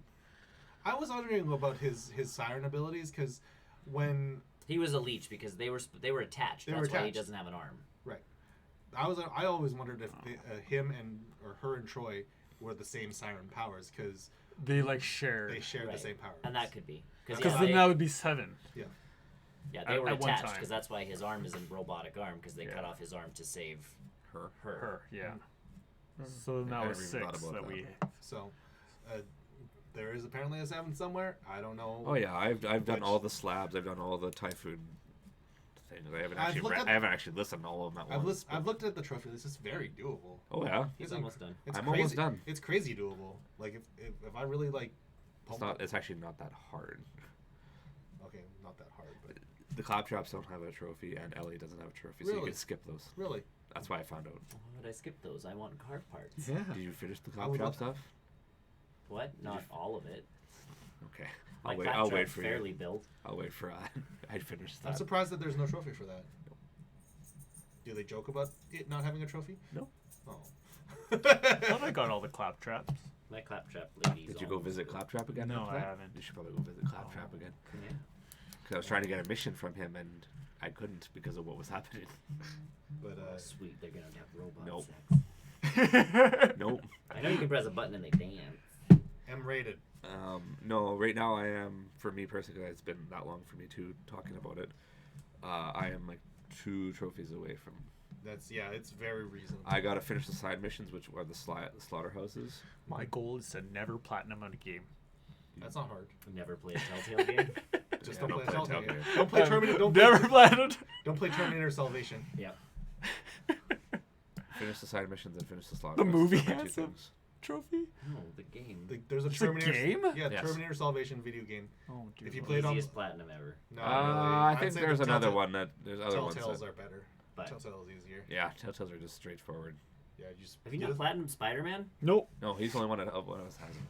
I was wondering about his siren abilities because when He was a leech because they were attached. They were That's why he attached. doesn't have an arm. I always wondered if him or her and Troy were the same siren powers because they like shared. They share the Right. same powers. And that could be Because Yeah, then that would be 7. yeah, they at were one attached time. because that's why his arm is a robotic arm because they Yeah. cut off his arm to save Her. Her, yeah. So then I that was never even thought 6 about that that. we. So, there is apparently a 7 somewhere. I don't know. Oh yeah, I've done Which- all the slabs. I've done all the typhoon things. I haven't I've actually. looked at- I haven't actually listened to all of them at once. I've looked at the trophy list. It's very doable. Oh yeah, He's It's almost done. It's I'm crazy. almost done. It's crazy doable. Like if I really like. it's not. It's actually not that hard. Okay, not that hard, but The claptraps don't have a trophy, and Ellie doesn't have a trophy, so you Really? can skip those. really, That's why I found out. Why would I skip those? I want car parts. Yeah. Did you finish the I would claptrap love- stuff? What? Not all of it. Okay, My I'll wait. I'll claptrap's wait for fairly you. built. I'll wait for. I finished I'm that. surprised that there's no trophy for that. Do they joke about it not having a trophy? No. Oh. I thought I got all the claptraps. My claptrap ladies. Did you go almost visit built. Claptrap again? No, after I that? haven't. You should probably go visit Claptrap again. Yeah. Because I was trying to get a mission from him, and I couldn't because of what was happening. But Oh, sweet. They're gonna have robot Nope. sex. Nope. I know you can press a button and they dance. M-rated. No, right now I am, for me personally, 'cause it's been that long for me too, talking about it. I am like 2 trophies away from. It's very reasonable. I gotta finish the side missions, which are the slaughterhouses. My goal is to never platinum on a game. That's not hard. Never play a Telltale game. Just Yeah, don't play don't Telltale. play Telltale. Don't play Terminator. Never platinumed. Don't play Terminator Salvation. Yeah. Finish the side missions and finish the The slaughterhouses. movie Those are my has 2 a things. trophy. No, the game. There's a It's a Terminator game? Yeah, Yes. Terminator Salvation video game. Oh, dude. If you play it on, Easiest platinum ever. no, I I'd think say there's the another Telltale- one that there's other ones. Telltales That, are better. But Telltale is easier. yeah, Telltales are just straightforward. Yeah, you just have you not platinum Spider-Man? Nope. No, he's the only one of one of us hasn't.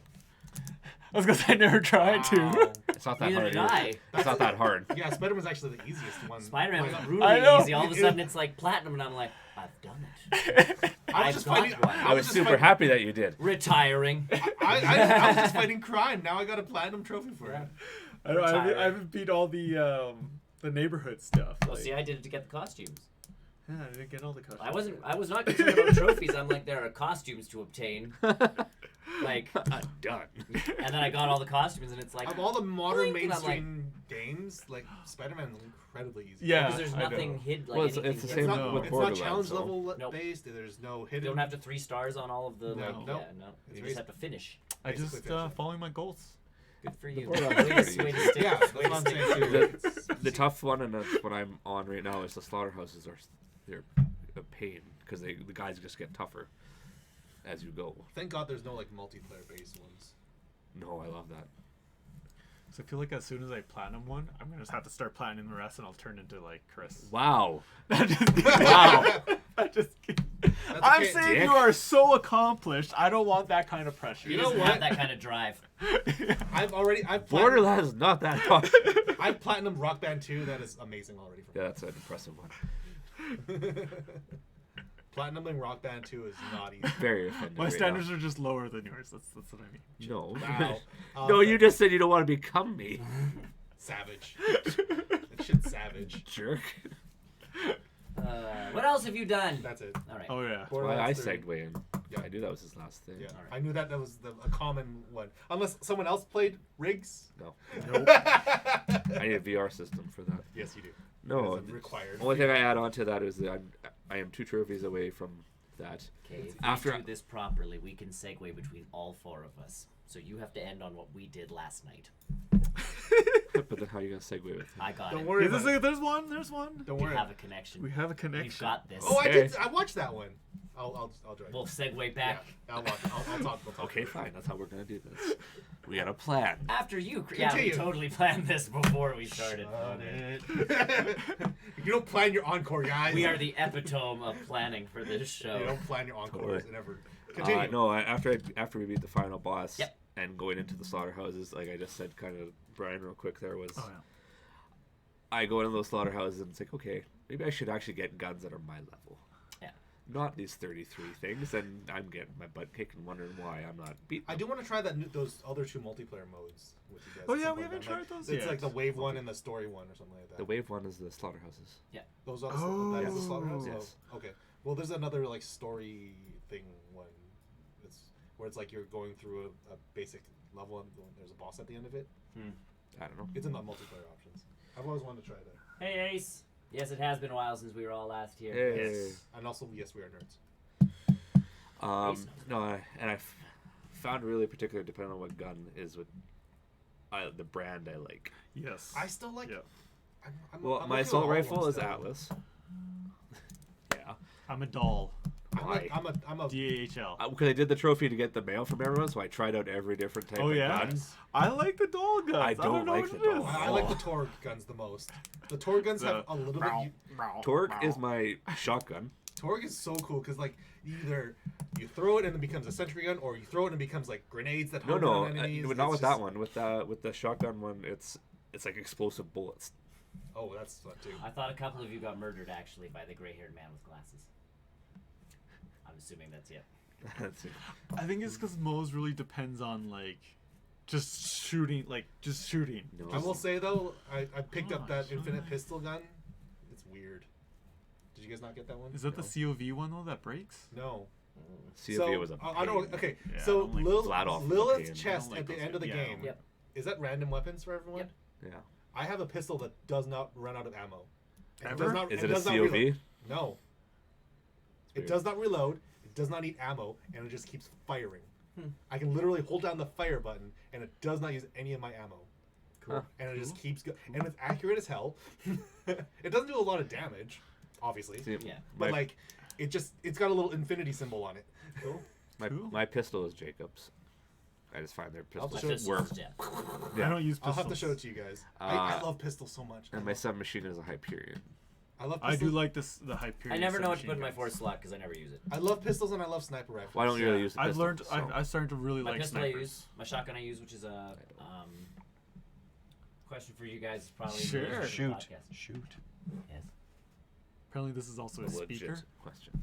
I was gonna say I never tried Wow. to. It's not that Neither hard. did either. I. It's not that hard. Yeah, Spider-Man's actually the easiest one. Spider-Man was Like, brutally I know. easy. All of a sudden, it's like platinum, and I'm like, I've done it. I was I've just got fighting. one. I was just super fighting- happy that you did. Retiring. I was just fighting crime. Now I got a platinum trophy for it. I haven't beat all the neighborhood stuff. Well, like- see, I did it to get the costumes. Yeah, I didn't get all the costumes. I was not concerned about trophies. I'm like, there are costumes to obtain. Like, Done. and then I got all the costumes, and it's like, Of all the modern Blink, and I'm like- mainstream games, like Spider-Man's incredibly easy. Yeah. because there's I know. nothing hid. Like, Well, it's anything the hidden. same It's not, with it's Borderlands, not challenge though. level Nope. based. There's no You hidden. don't have to 3 stars on all of the. No, like, no. Yeah, no. It's You very just have to finish. I basically just finish it. following my goals. Good for you. Borderlands Way is to- pretty way to easy. stick- Yeah, way that's to what I'm stick saying, to too. it. The tough one, and that's what I'm on right now, is the slaughterhouses they're a pain because the guys just get tougher as you go. Thank God there's no like multiplayer based ones. No, I love that. So I feel like as soon as I platinum one, I'm gonna just have to start platinum the rest, and I'll turn into like Chris. Wow. I'm just Wow. I'm just kidding. That's I'm okay. saying Dick. you are so accomplished. I don't want that kind of pressure. He You know doesn't what? have that kind of drive. I've Borderlands is not that hard. I've platinum Rock Band 2. That is amazing already for Yeah, me. that's an impressive one. Platinuming Rock Band 2 is not easy. Very offended. My right standards now. are just lower than yours. That's what I mean. No. Wow. No, you just said you don't want to become me. Savage. That shit's savage. Jerk. What else have you done? That's it. All right. Oh yeah. Why I Borderlands 3. segue in. Yeah. I knew that was his last thing. Yeah, All right. I knew that was a common one. Unless someone else played Riggs. No. Nope. I need a VR system for that. Yes, you do. No. It's required. Only thing I add on to that is that I am 2 trophies away from that. Okay, if After- we do this properly, we can segue between all 4 of us. So you have to end on what we did last night. But then how are you gonna segue with him? I got Don't it. worry Yeah, about it. there's one. There's one. Don't We worry. have a connection. We have a We've connection. got this. Oh, Okay. I watched that one. I'll join. We'll segue back. Yeah, I'll watch. I'll talk. We'll talk. Okay, fine. That's how we're gonna do this. We got a plan. After you. Yeah, we Continue. totally planned this before we started. Shut filming. You don't plan your encore, guys. We are the epitome of planning for this show. You don't plan your encores Totally. and ever. Continue. No, after we beat the final boss Yep. and going into the slaughterhouses, like I just said, kind of Brian, real quick, there was Oh yeah. I go into those slaughterhouses and it's like, okay, maybe I should actually get guns that are my level. Yeah. Not these 33 things, and I'm getting my butt kicked and wondering why I'm not beating. I do want to try those other 2 multiplayer modes with you guys. Oh, at yeah, some we point. haven't Like, tried those It's yet. like the wave one and the story one or something like that. The wave one is the slaughterhouses. Those are Oh. that is the slaughterhouse. Yes. Oh, okay. Well, there's another like story thing one. It's where it's like you're going through a basic level, and there's a boss at the end of it. I don't know. It's in the multiplayer options. I've always wanted to try that. Hey, Ace. Yes, it has been a while since we were all last here. Hey. Yes. And also, yes, we are nerds. And I found really particular depending on what gun is with the brand I like. Yes. I still like. Yeah. Well, I'm my okay with assault all rifle ones is still. Atlas. Yeah. I'm a doll. I'm a DAHL. Because I did the trophy to get the mail from everyone, so I tried out every different type Oh of yeah. gun. I like the doll guns. I don't know like what the it is. doll. I like the Torg guns the most. The Torg guns have a little bit. Torque is my shotgun. Torg is so cool because like either you throw it and it becomes a sentry gun, or you throw it and it becomes like grenades that hone in on enemies. Not It's with just- that one. With the shotgun one, it's like explosive bullets. Oh, that's fun too. I thought a couple of you got murdered actually by the gray-haired man with glasses. I'm assuming that's it. That's it. I think it's because Moe's really depends on like just shooting. No. I will say though, I picked up that Gosh, infinite alright. pistol gun. It's weird. Did you guys not get that one? Is that No. the COV one though that breaks? No. CFA was a I don't. pain. Okay, Yeah, I so don't like flat off the Lilith's pain. chest I don't like at the those end of the things. Yeah, I game. don't Yep. Is that random weapons for everyone? Yep. Yeah. I have a pistol that does not run out of ammo. And Ever? Does not, Is and it a does not COV? reload. No. It weird. does not reload. It does not need ammo, and it just keeps firing. I can literally hold down the fire button, and it does not use any of my ammo. Cool. And it just keeps going. And it's accurate as hell. It doesn't do a lot of damage, obviously. See, Yeah. But my, like, it's got a little infinity symbol on it. Cool. Cool. my pistol is Jacob's. I just find their I'll pistols show it to work. Yeah. Yeah. I don't use I'll pistols. have to show it to you guys. I Uh, love pistols so much. And my submachine is a Hyperion. I love I pistols. do like this the Hyperion. I never know what to submachine put in my guns. fourth slot because I never use it. I love pistols and I love sniper rifles. Why don't you really use the I've pistol? learned. So- I've started to really My like pistol snipers. I use, my shotgun I use, which is a question for you guys is probably Sure. in relation to the Shoot. podcast. Shoot. Yes. Apparently, this is also a a legit speaker. question.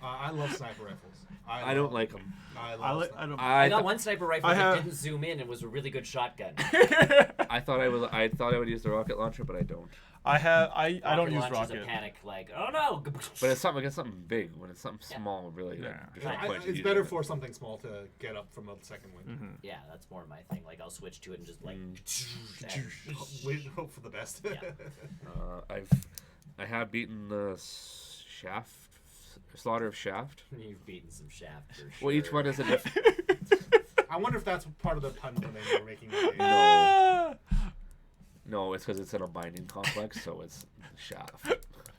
I love sniper rifles. I don't like them. I love I like. sniper- I don't. I I got one sniper rifle I that have- didn't zoom in and was a really good shotgun. I thought I would use the rocket launcher, but I don't. I have. I don't use launcher's rocket. a panic, like, oh no! But it's something big. When it's something Yeah. small, really, Yeah. there's no Right. point in it's using better it. for something small to get up from a second wing. Mm-hmm. Yeah, that's more my thing. Like, I'll switch to it and just like. Wait, hope for the best. Yeah. I have beaten the Slaughter of Shaft. You've beaten some shaft for sure. Well, each one is a different. I wonder if that's part of the pun when they were making the game. No. No, it's because it's in a mining complex, so it's shaft.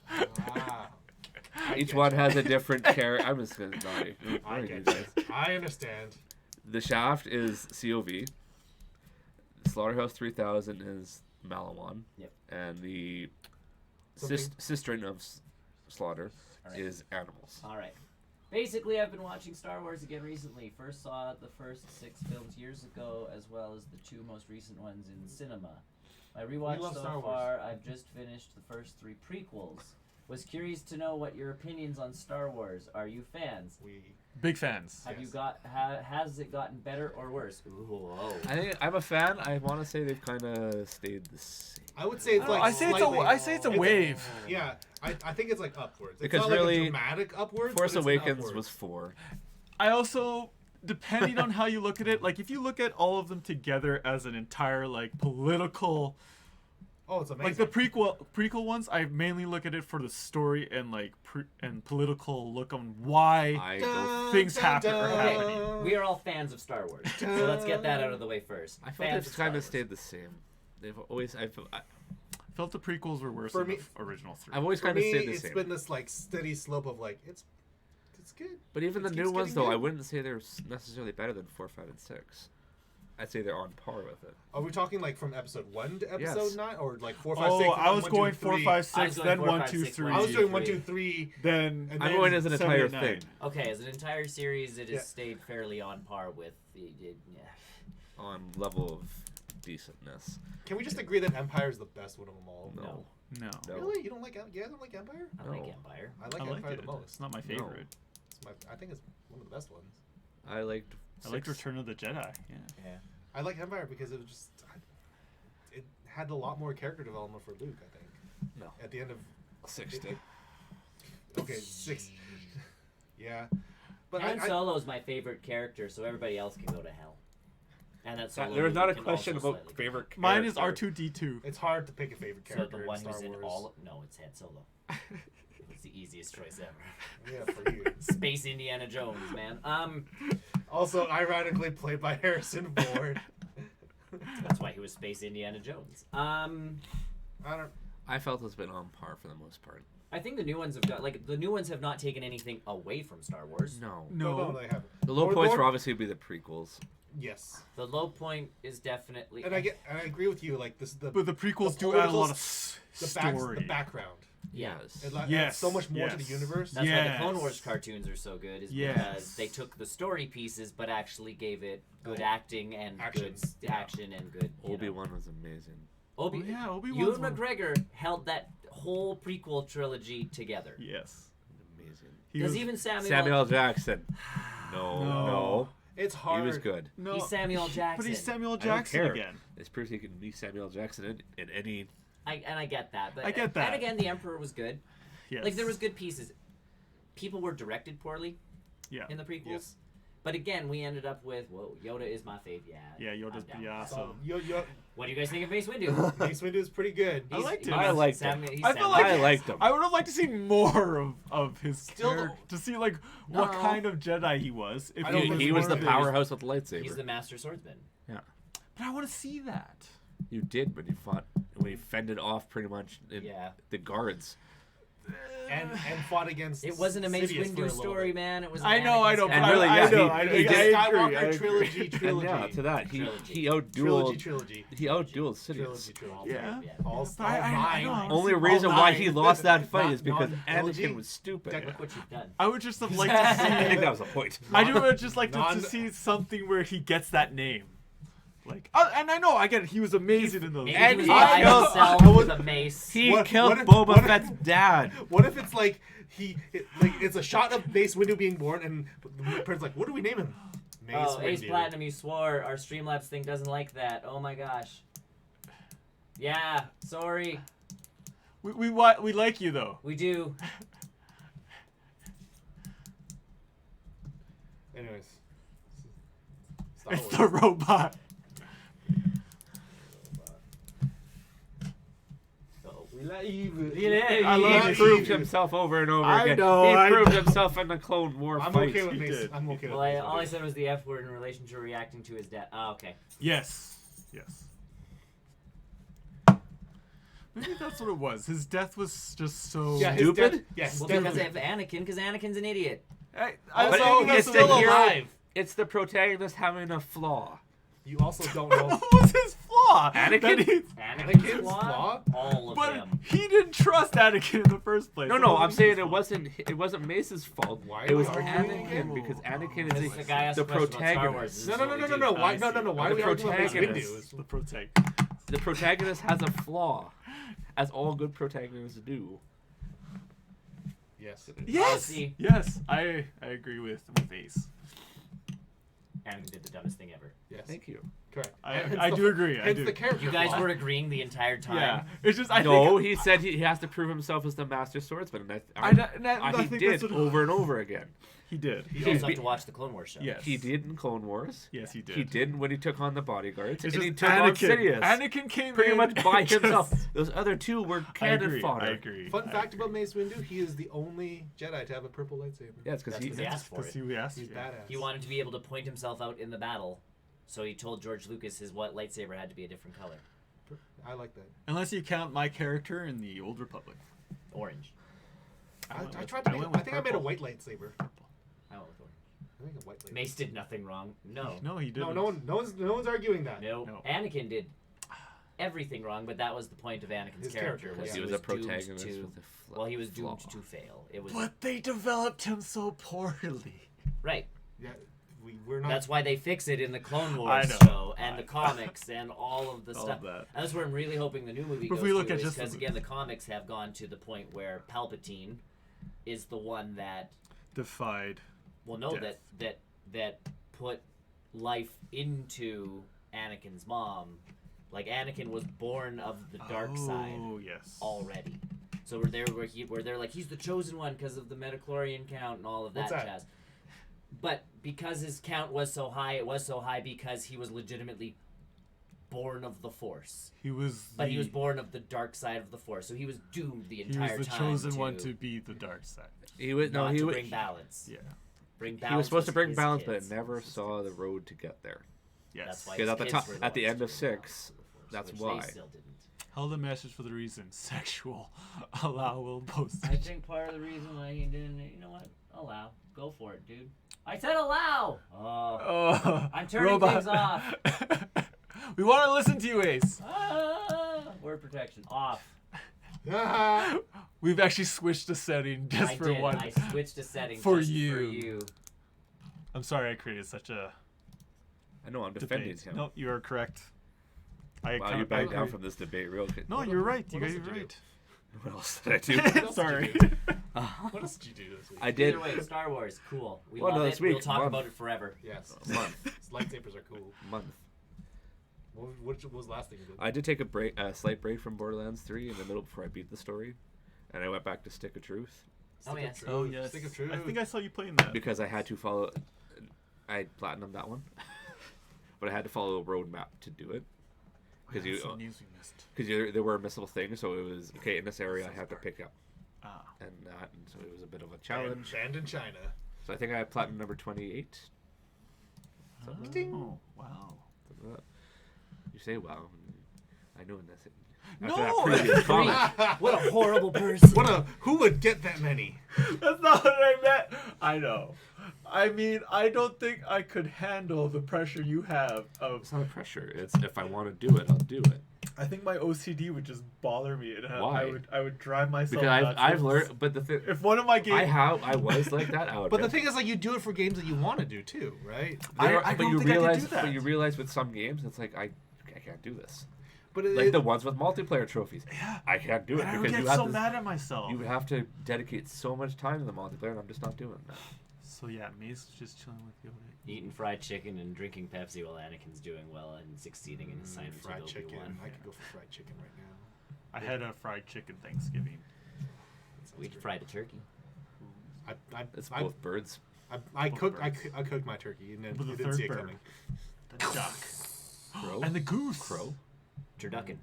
Ah, I Each get one you. has a different character. I'm just gonna I not. get you. I understand. The shaft is COV. Slaughterhouse 3000 is Malawan. Yep. And the Something- cistern of Slaughter Alright. is animals. All right. Basically, I've been watching Star Wars again recently. First saw the first 6 films years ago, as well as the 2 most recent ones in cinema. My rewatch love so Star Wars. far, I've just finished the first 3 prequels. Was curious to know what your opinions on Star Wars. Are you fans? Big fans. Have you Yes. got? Has it gotten better or worse? Ooh, whoa. I think I'm a fan. I want to say they've kind of stayed the same. I would say it's like I say it's a. slightly- I say it's a it's- wave. Yeah, I think it's like upwards. It's Because not like really, a dramatic upwards. Force but it's Awakens upwards. was 4. I also, depending on how you look at it, like if you look at all of them together as an entire like political, Oh, it's amazing. like the prequel ones, I mainly look at it for the story and like and political look on why. I don't, things happen are Okay, happening. we are all fans of Star Wars, so let's get that out of the way first. I felt Fans they've Star kind of Wars. stayed the same. They've always. I Felt the prequels were worse For than me- the original 3. I've always For kind of me, stayed the it's same. been this like steady slope of like it's good. But even the It new keeps ones, getting though, I good. wouldn't say they're necessarily better than 4, 5, and 6. I'd say they're on par with it. Are we talking like from episode 1 to episode Yes. 9, or like 4, 5, 6? Oh, I was 1, 2, going 4, 3? 5, I was 6, going then 4, 1, 5, 2, 6, 3. I was doing Three. 1, 2, 3. Then And I'm then going as an 7 entire and 9. thing. Okay, as an entire series, it has Yeah. stayed fairly on par with the. Yeah. On level of decentness. Can we just agree that Empire is the best one of them all? No. No. No. Really? You don't like? Yeah, I don't like Empire. I like No. Empire. I like I like Empire it. the most. It's not my favorite. I think it's one of the best ones. I liked. I like 6. Return of the Jedi. Yeah. Yeah. I like Empire because it was just it had a lot more character development for Luke. I think No. at the end of 6 did. okay 6. Yeah, But Han Solo's my favorite character, so everybody else can go to hell. And that's There was not a question about favorite character. Mine is R2D2. it's hard to pick a favorite So character the one in Star who's in Wars. all. No, it's Han Solo. It's the easiest choice ever. Yeah, for you. Space Indiana Jones, man. Also, ironically played by Harrison Ford. That's why he was Space Indiana Jones. I don't. I felt it's been on par for the most part. I think the new ones have got the new ones have not taken anything away from Star Wars. No. No, they haven't. The low Lord- points Lord- will obviously be the prequels. Yes, The low point is definitely. and I agree with you. Like this, the But the prequels The do add a lot political of the story. background. Yeah. Yes. It adds Yes, so much more to the yes. universe. That's why the Clone Yes. Wars cartoons are so good, is Yes. because they took the story pieces but actually gave it good acting and Action. good action and good. you know. Obi-Wan was amazing. Obi- Oh, yeah, Obi-Wan's Ewan one. McGregor held that whole prequel trilogy together. Yes. Amazing. He Because was- even Samuel L. Jackson. No. No. It's He hard. was good. No, He's Samuel Jackson. But he's Samuel don't Jackson care. again. It's pretty he can be Samuel L. Jackson in any. I get that. But, I get that. And again, the Emperor was good. Yes. Like, there was good pieces. People were directed poorly Yeah. in the prequels. Yes. But again, we ended up with, whoa, Yoda is my fave. Yeah. Yeah, Yoda's I'm down pretty with that. awesome. So, What do you guys think of Mace Windu? Mace Windu is pretty good. I liked him. I liked him. He's I feel Samuel like I Jackson. liked him. I would have liked to see more of his Still- character, to see like what No. kind of Jedi he was. If I don't he think He was the more- powerhouse with the lightsaber. He's the master swordsman. Yeah. But I want to see that. You did when you fought, when you fended off pretty much Yeah. the guards. and fought against. It wasn't a Mace Sidious for a Windu little story, bit. man. It was. I know, but And I, really, I yeah, know, he- I, he I, did I agree. Skywalker I agree. trilogy, And trilogy. yeah, to that he Trilogy. outdueled trilogy. he outdueled Sidious. Trilogy. Yeah. All, But I nine. know. Only All reason why nine. he lost that fight Not is because non-trilogy. Anakin was stupid. Technically- Look what you've done. I would just have liked to I see. think that was the point. I do would just like to Non- see something where he gets that name. Like, and I know, I get it. He was amazing in those. Maybe And he was he by killed- himself with a mace. He What- killed what if- Boba what if- Fett's dad. What if it's like it's a shot of Mace Windu being born, and the person's like, "What do we name him?" Mace Oh, Ace Windu. Platinum, you swore. Our Streamlabs thing doesn't like that. Oh my gosh. Yeah, sorry. We like you though. We do. Anyways, Star It's Wars. the robot. I love He it. proved himself over and over I again. know, He I proved know. himself in the Clone War I'm fight. okay with He Mace. did. I'm okay with Well, Mace all I Windu. said was the F word in relation to reacting to his death. Oh, okay. Yes. Yes. Maybe that's what it was. His death was just so. Yeah, his Stupid? death- Yeah, his Well, death- because of Anakin, because Anakin's an idiot. I Also, think he's that's still what it was. alive. It's the protagonist having a flaw. You also don't know. What was his flaw? Anakin? That he- Anakin's flaw? flaw? All of but them. he didn't trust Anakin in the first place. No, It no, wasn't I'm saying his it fault. wasn't Mace's fault. Why It are was we arguing Anakin again? because Anakin Because is the guy asked the a question about Star Wars. protagonist. This No, is no, what no, we no, no, do. no. Why? I No, no, see. no. Why The are we arguing about Mace protagonist. Windu? The protect. The protagonist has a flaw, as all good protagonists do. Yes. Yes. see. Yes. I agree with Ace. Anakin did the dumbest thing ever. Yes. Thank you. Correct. I Hence do the- agree. I Hence do. the character. You guys flaw. were agreeing the entire time. Yeah. It's just I No, think he said he has to prove himself as the master swordsman, and I he think did that's what- over and over again. he did. You He's also be- have to watch the Clone Wars show. Yes. He did in Clone Wars. Yes, he did. He did when he took on the bodyguards, It's and he just took on Anakin. Sidious. Anakin came pretty in much by and just- himself. Those other two were I cannon agree. fodder. I agree. Fun I fact agree. about Mace Windu: he is the only Jedi to have a purple lightsaber. Yeah, it's because That's he. 'cause he asked for Because it. he asked. He's yeah. badass. He wanted to be able to point himself out in the battle, so he told George Lucas his lightsaber had to be a different color. I like that. Unless you count my character in the Old Republic. Orange. I went with- tried to. I Make, went I with think I made a purple. white lightsaber. I went with orange. I think a white lightsaber. Mace did nothing wrong. No. No, he didn't. No, no one's arguing that. No. No. Anakin did everything wrong, but that was the point of Anakin's His character. character, Was yeah. He was a doomed protagonist to, with a well, he was doomed flaw. to fail. It was But they developed him so poorly. right. Yeah, we're not. That's why they fix it in the Clone I Wars know. show and the comics and all of the All stuff. of that. And that's where I'm really hoping the new movie But goes if we look to, at is just because the- again the comics have gone to the point where Palpatine is the one that Defied. that Death. that put life into Anakin's mom. Like Anakin was born of the dark side Oh yes. already. So we're there where they're like he's the chosen one because of the Metachlorian count and all of that What's that? jazz. But because his count was so high, it was so high because he was legitimately born of the Force. He was. But he was born of the dark side of the Force, so he was doomed the He entire was the time chosen one to be the dark side. He was not he to was bring balance. Yeah. Bring balance. he was supposed to bring his balance, kids. but it never saw the road to get there. Yes. That's why Because his at the kids top, were at the ones end to of bring balance 6, to the Force, that's which why. They still didn't. Held a message for the reason sexual. Allowable postage. I think part of the reason why he didn't, you know what? Allow. Go for it, dude. I said allow! Oh. Oh, I'm turning things off. We want to listen to you, Ace. Word protection. Off. We've actually switched a setting just I for did. one. I switched a setting For just you. for you. I'm sorry I created such a I know I'm defending debate. him. No, you are correct. Wow, you backed down from this debate real quick. No, you're right. You what guys else are did you right. What else did I do? else did Sorry. you What else did you do this week? I did. Either way, Star Wars, cool. We Well, love no, it. this We'll week, talk month. about it forever. Yes. Month. Lightsabers are cool. Month. What was the last thing you did? I did take a slight break from Borderlands 3 in the middle before I beat the story, and I went back to Stick of Truth Oh, Stick of yes. Truth. Oh yes. Stick of Truth. I think I saw you playing that. because I had to follow. I platinumed that one, but I had to follow a roadmap to do it. Because That's you, some news we missed. because there were missable things, so it was okay in this area I have to pick up, Ah. and so it was a bit of a challenge. Banned in China. So I think I had platinum number 28. Oh, wow. You say wow. I know in this. No! After that previous comment, What a horrible person. Who would get that many? That's not what I meant. I know. I mean, I don't think I could handle the pressure you have of. it's not pressure. It's if I want to do it, I'll do it. I think my OCD would just bother me, and Why? I would drive myself. Because nuts. I've learned, but the thing If one of my games, I was like that. But the thing is, like, you do it for games that you want to do too, right? I but don't you think I could realize, do that. but you realize with some games, it's like I can't do this. But Like the ones with multiplayer trophies, Yeah. I can't do it and I would because get you have so to. mad at myself. You have to dedicate so much time to the multiplayer, and I'm just not doing that. So yeah, Mace just chilling with Yoda. Eating fried chicken and drinking Pepsi while Anakin's doing well and succeeding in his sign for fried chicken. Obi-Wan. I could go for fried chicken right now. I had a fried chicken Thanksgiving. We fried a turkey. It's I both birds. I Both cooked birds. I cooked my turkey and then With you the didn't see it third bird. coming. The duck. Crow. And the goose. Crow. Turducken.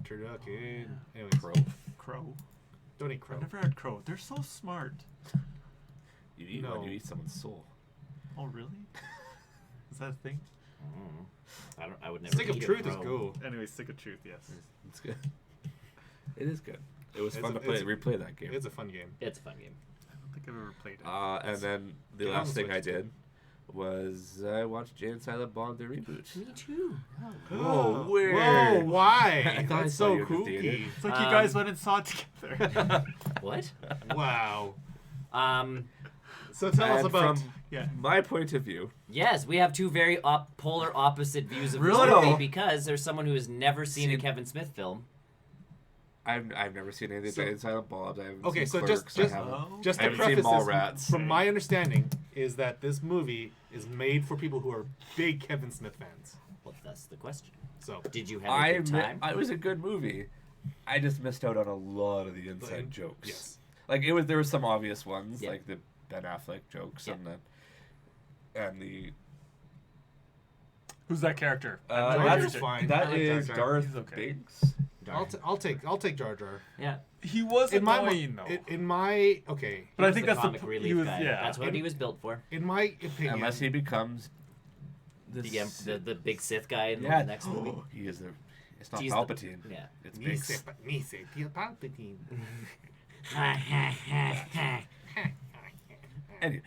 Turducken. Yeah. Anyways, Crow. Crow. don't eat crow. I've never had crow. They're so smart. You eat No. when you eat someone's soul. Oh really? Is that a thing? I would never. Stick of eat a truth is crow. cool. Anyway, stick of truth. Yes. It's good. It is good. It was It's fun a- to play. it's- Replay that game. It's a fun game. It's a fun game. I don't think I've ever played it. And then the Get on last the thing I Switch, too. did was I watched Jay and Silent Bob the reboot. Me too. Whoa, weird. Whoa, why? I thought I That's saw so you at the theater. kooky. It's like you guys went and saw it together. What? Wow. And So tell us about. from Yeah. my point of view, Yes, we have two very polar opposite views of Really? this movie because there's someone who has never seen a Seen- Kevin Smith film. I've never seen any of the So- Jay and Silent Bobs. I haven't Okay, seen so Clerks. just- I haven't. Oh. Just I to haven't seen preface this, Mallrats. from my understanding, is that this movie is made for people who are big Kevin Smith fans. Well, that's the question. So Did you have a good time? It was a good movie. I just missed out on a lot of the inside jokes. yes. Like there were some obvious ones, Yeah. like the Ben Affleck jokes Yeah. and the Who's that character? Jar that's Jar's fine. that I like Jar is Jar. Darth He's okay. Biggs. I'll take Jar Jar. Yeah. He was In my annoying though. in my okay. But I He was think the that's comic the relief he was, guy. yeah. That's what he was built for. In my opinion, Unless he becomes The big Sith guy in yeah, the next movie. He is the. It's not He's the- Palpatine. Yeah. It's me Biggs. say Palpatine. Anyway,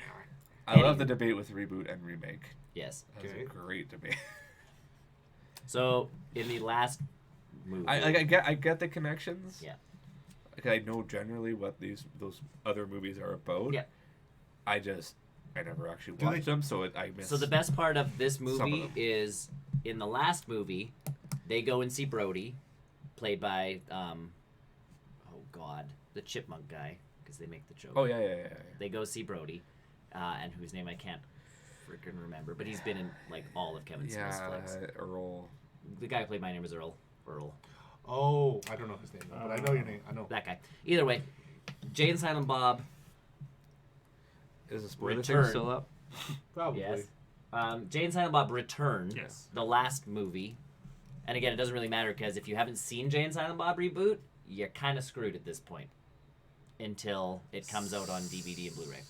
I love the debate with reboot and remake. Yes. That was Okay. a great debate. So in the last movie, I get the connections. Yeah. Like I know generally what those other movies are about. Yeah. I never actually Do watched they- them, so I missed. So the best part of this Some of movie them. is in the last movie, they go and see Brody, played by oh god, the chipmunk guy, because they make the joke. Oh yeah. They go see Brody, and whose name I can't freaking remember, but he's been in like all of Kevin Smith's flicks. Earl. The guy who played My Name Is Earl. Oh, I don't know his name, but I know your name. I know. That guy. Either way, Jay and Silent Bob. Is the spoiler thing Return. still up? Probably. Yes. Jay and Silent Bob Return. Yes. The last movie. And again, it doesn't really matter because if you haven't seen Jay and Silent Bob reboot, you're kind of screwed at this point until it comes out on DVD and Blu-ray.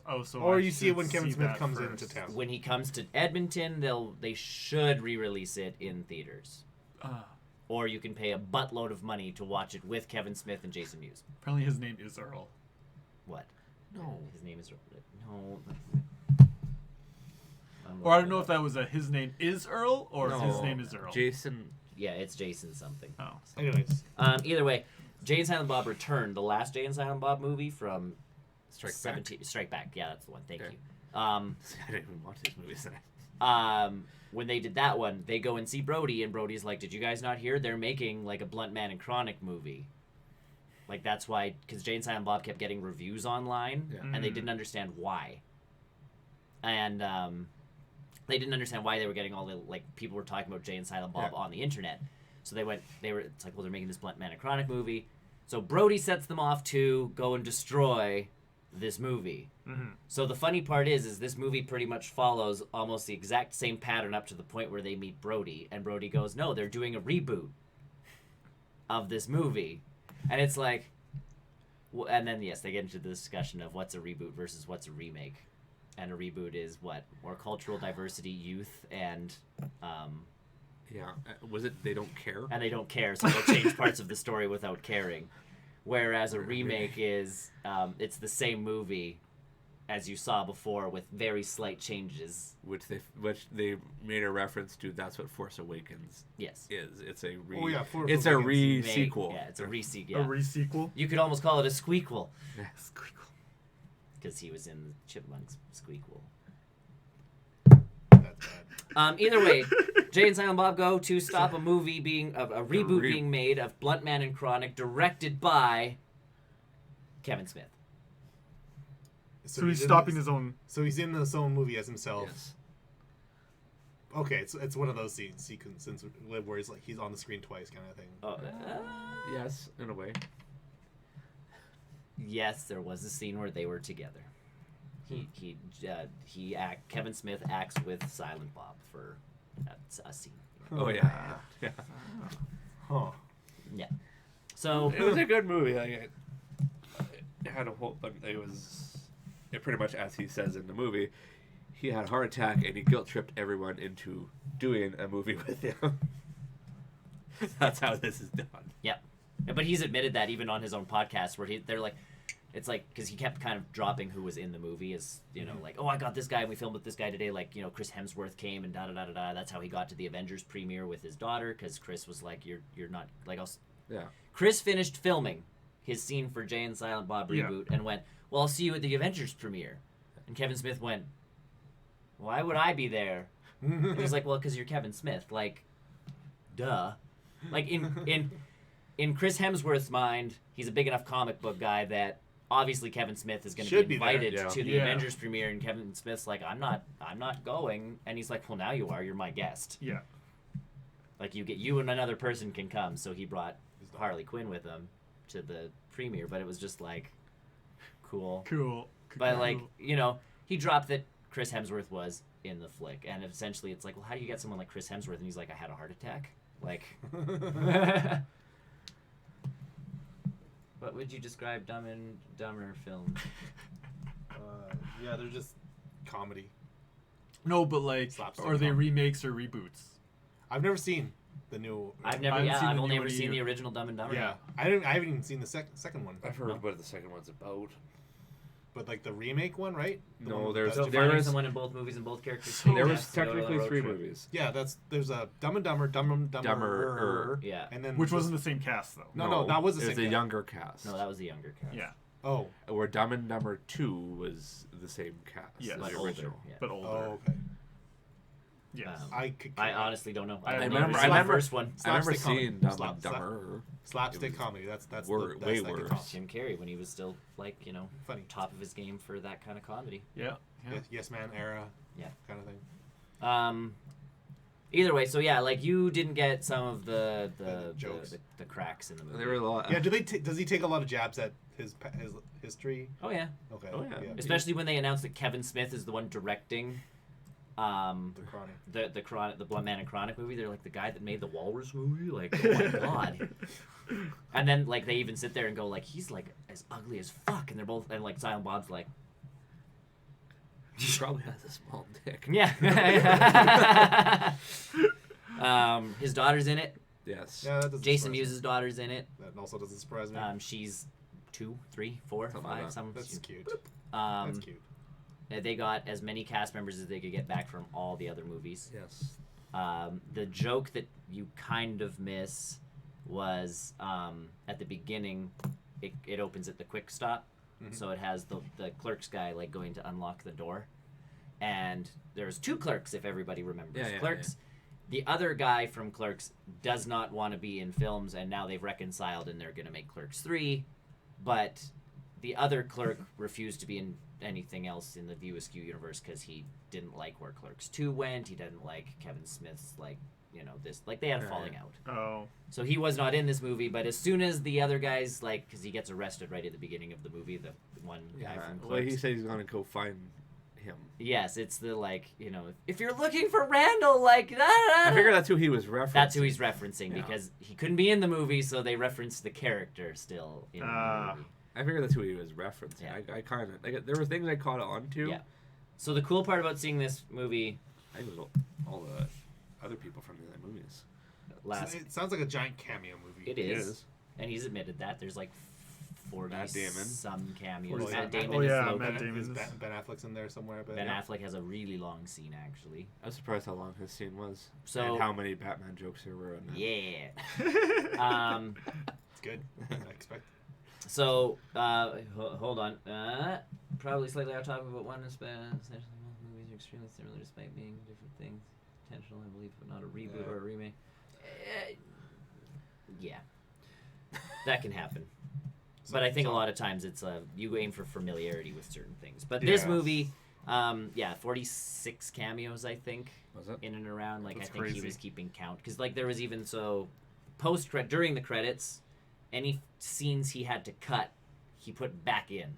Oh, so Or I you see it should when Kevin see Smith that comes first. into town. When he comes to Edmonton, they should re-release it in theaters. Or you can pay a buttload of money to watch it with Kevin Smith and Jason Mewes. Apparently his name is Earl. What? No. His name is no. Or I don't know if that was a his name is Earl or No. his name is Earl. Jason. Yeah, it's Jason something. Oh. Anyways, Either way, Jay and Silent Bob Return, the last Jay and Silent Bob movie from Strike Back. 17 Strike Back. Yeah, that's the one. Thank Okay. you. I didn't even watch these movies then. When they did that one, they go and see Brody, and Brody's like, "Did you guys not hear? They're making like a Blunt Man and Chronic movie." Like that's why, because Jay and Silent Bob kept getting reviews online, Yeah. and they didn't understand why. And they didn't understand why they were getting all the like people were talking about Jay and Silent Bob Yeah. on the internet. So it's like, well, they're making this Blunt Man and Chronic movie. So Brody sets them off to go and destroy this movie. So the funny part is this movie pretty much follows almost the exact same pattern up to the point where they meet Brody, and Brody goes, "No, they're doing a reboot of this movie," and it's like, and then yes, they get into the discussion of what's a reboot versus what's a remake, and a reboot is what more cultural diversity, youth, and Yeah. Was it They Don't Care? they don't care, so they'll change parts of the story without caring. Whereas a remake is, it's the same movie as you saw before with very slight changes. Which they made a reference to. That's what Force Awakens Yes. is. It's a Oh, yeah, Force it's a Awakens. re-sequel. Yeah, it's a re-sequel. A Yeah. re-sequel? You could almost call it a squeakquel Squeakle. because he was in Chipmunks squeakquel. that's bad. Either way, Jay and Silent Bob go to stop a movie being a reboot being made of Blunt Man and Chronic, directed by Kevin Smith. So he's in stopping this- his own. So he's in his own movie as himself. Yes. Okay, it's one of those sequences where he's on the screen twice, kind of thing. Yes, in a way. Yes, there was a scene where they were together. Kevin Smith acts with Silent Bob for a scene. Oh yeah. Yeah. Huh. Yeah. So It was a good movie. Like it had a whole. It pretty much as he says in the movie. He had a heart attack and he guilt tripped everyone into doing a movie with him. That's how this is done. yeah, but he's admitted that even on his own podcast where they're like, it's like because he kept kind of dropping who was in the movie as like, oh, I got this guy and we filmed with this guy today, like Chris Hemsworth came and da da da da da. That's how he got to the Avengers premiere with his daughter because Chris was like, you're not like Yeah. Chris finished filming his scene for Jay and Silent Bob Yeah. reboot and went, well, I'll see you at the Avengers premiere, and Kevin Smith went, why would I be there? And he was like, well, because you're Kevin Smith, like, duh. Like in Chris Hemsworth's mind, he's a big enough comic book guy that obviously Kevin Smith is going to Should be be there, invited yeah. to the Yeah. Avengers premiere, and Kevin Smith's like, I'm not going, and he's like, well, now you are. You're my guest. Yeah. Like you and another person can come. So he brought Harley Quinn with him to the premiere, but it was just like, cool. Cool. But like he dropped that Chris Hemsworth was in the flick, and essentially it's like, well, how do you get someone like Chris Hemsworth? And he's like, I had a heart attack. Like, what would you describe Dumb and Dumber film? Yeah, they're just comedy. No, but like, Slapstick are they comedy. remakes or reboots? I've never seen the new. I've I haven't seen I've the only new ever one seen the either. original Dumb and Dumber. Yeah, I haven't even seen the second one. I've heard No. what the second one's about. But like the remake one, right? The No, one with there's- Dustin So there finding was- someone in both movies and both characters. So- There taken was us to go on a technically road 3 trip. movies. Yeah, there's a Dumb and Dumber, Dumb and Dumber, Yeah. and then Which wasn't the same cast though. No, that was the it was same a guy. younger cast. No, that was the younger cast. Yeah, Oh, Where Dumb and Dumber 2 was the same cast. Yes. as But the older. original. Yeah. but older. oh, okay. Yes. I honestly don't know. I I've remember- never I seen the remember- first one. I remember Slapstick comedy. seeing Dumb Slap- and slap- Dumber. Slapstick It was comedy. That's way that's that worse. could top. Jim Carrey when he was still like Funny. top of his game for that kind of comedy. Yeah. Yeah. Yes Man era. Yeah. Kind of thing. Either way, so yeah, like you didn't get some of the jokes. the cracks in the movie. There were a lot. Yeah, does he take a lot of jabs at his history? Oh yeah, Okay. Oh, yeah. especially when they announced that Kevin Smith is the one directing. The Chronic. The Chronic, the Blood Man and Chronic movie. They're like the guy that made the Walrus movie. Like, oh my god. And then like they even sit there and go like, he's like as ugly as fuck, and they're both and like Silent Bob's like, He probably has a small dick. yeah. His daughter's in it. Yes. Yeah, that doesn't Jason surprise me. Mewes' daughter's in it. That also doesn't surprise me. She's 2, 3, 4, Something 5, like that. some. That's cute. Um, That's cute. they got as many cast members as they could get back from all the other movies. Yes. The joke that you kind of miss was at the beginning. It opens at the quick stop, so it has the clerks guy like going to unlock the door, and there's 2 clerks if everybody remembers. Yeah, Clerks. The other guy from Clerks does not want to be in films, and now they've reconciled and they're going to make Clerks 3, but the other clerk refused to be in anything else in the View Askew universe because he didn't like where Clerks 2 went. He didn't like Kevin Smith's, like, you know, this, like, they had a falling out. Oh. So he was not in this movie, but as soon as the other guys, like, because he gets arrested right at the beginning of the movie, the one guy from Well, he Clerks. said he's gonna go find him. Yes, it's the, like, you know, if you're looking for Randall, like, I figure that's who he was referencing. that's who he's referencing Yeah. because he couldn't be in the movie, so they referenced the character still in the movie. I figure that's who he was referencing. Yeah. I kind of like there were things I caught on to. Yeah. So the cool part about seeing this movie I think it was all the other people from the other movies. last, It sounds like a giant cameo movie. it is, and he's admitted that there's like 40 Matt Damon. some cameos. Oh, yeah. Matt Damon Oh, is yeah, Loki. Matt Damon. Is Ben Affleck's in there somewhere, but Ben yeah. Affleck has a really long scene actually. I was surprised how long his scene was. So- and how many Batman jokes there were in that. Yeah. It's good. I expect. So hold on. Probably slightly off topic, but one is essentially both movies are extremely similar despite being different things. Intentional, I believe, but not a reboot or a remake. Yeah, that can happen. But I think a lot of times it's you aim for familiarity with certain things. But this Yeah. movie, 46 cameos I think Was it? in and around. Like That's I think he crazy. was keeping count because like there was even during the credits, any scenes he had to cut, he put back in.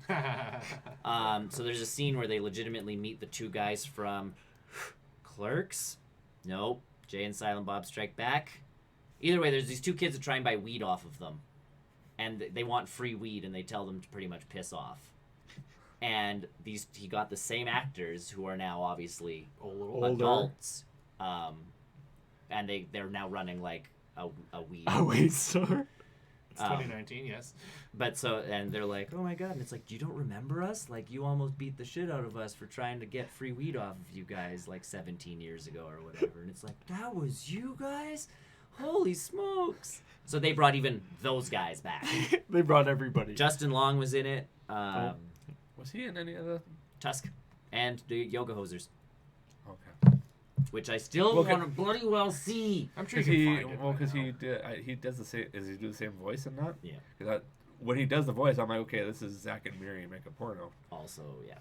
So there's a scene where they legitimately meet the 2 guys from Clerks. Nope. Jay and Silent Bob Strike Back. Either way, there's these 2 kids that try and buy weed off of them. And they want free weed, and they tell them to pretty much piss off. And he got the same actors who are now obviously Older. adults. And they're now running like a weed. Oh, wait, store. It's 2019, yes. But and they're like, oh my god, and it's like, you don't remember us? Like, you almost beat the shit out of us for trying to get free weed off of you guys like 17 years ago or whatever. And it's like, that was you guys? Holy smokes. So they brought even those guys back. They brought everybody. Justin Long was in it. Was he in any of the? Tusk. And the Yoga Hosers, Okay. which I still Well, want to bloody well see. I'm sure Because you he, can find it. well, by because now. he does the same. Does he do the same voice in that? Yeah. Because when he does the voice, I'm like, okay, this is Zach and Miri make a porno. Also, yeah.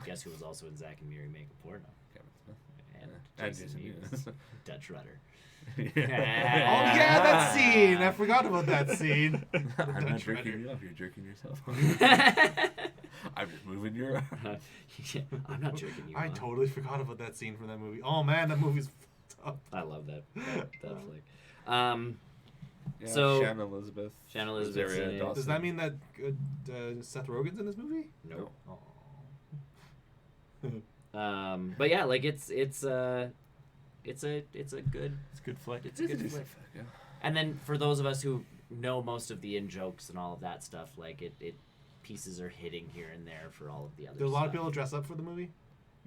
Guess who was also in Zack and Miri Make a Porno? Kevin Smith. And Yeah. And Jason Jason Mewes. Mewes. Dutch Rudder. Oh yeah, that scene. I forgot about that scene. I'm not Dutch jerking Rudder. you off. You're jerking yourself. I'm just moving your. I'm not joking you. I off. totally forgot about that scene from that movie. Oh man, that movie's fucked up. I love that flick. Yeah, So- Shannon Elizabeth. Shannon Elizabeth's Rosario in it. Dawson. Does that mean that Seth Rogen's in this movie? No. Oh. But yeah, like it's a good It's a good flick. it's a good flick. Yeah. And then for those of us who know most of the in jokes and all of that stuff, like it pieces are hitting here and there for all of the other Did a lot of stuff. people dress up for the movie?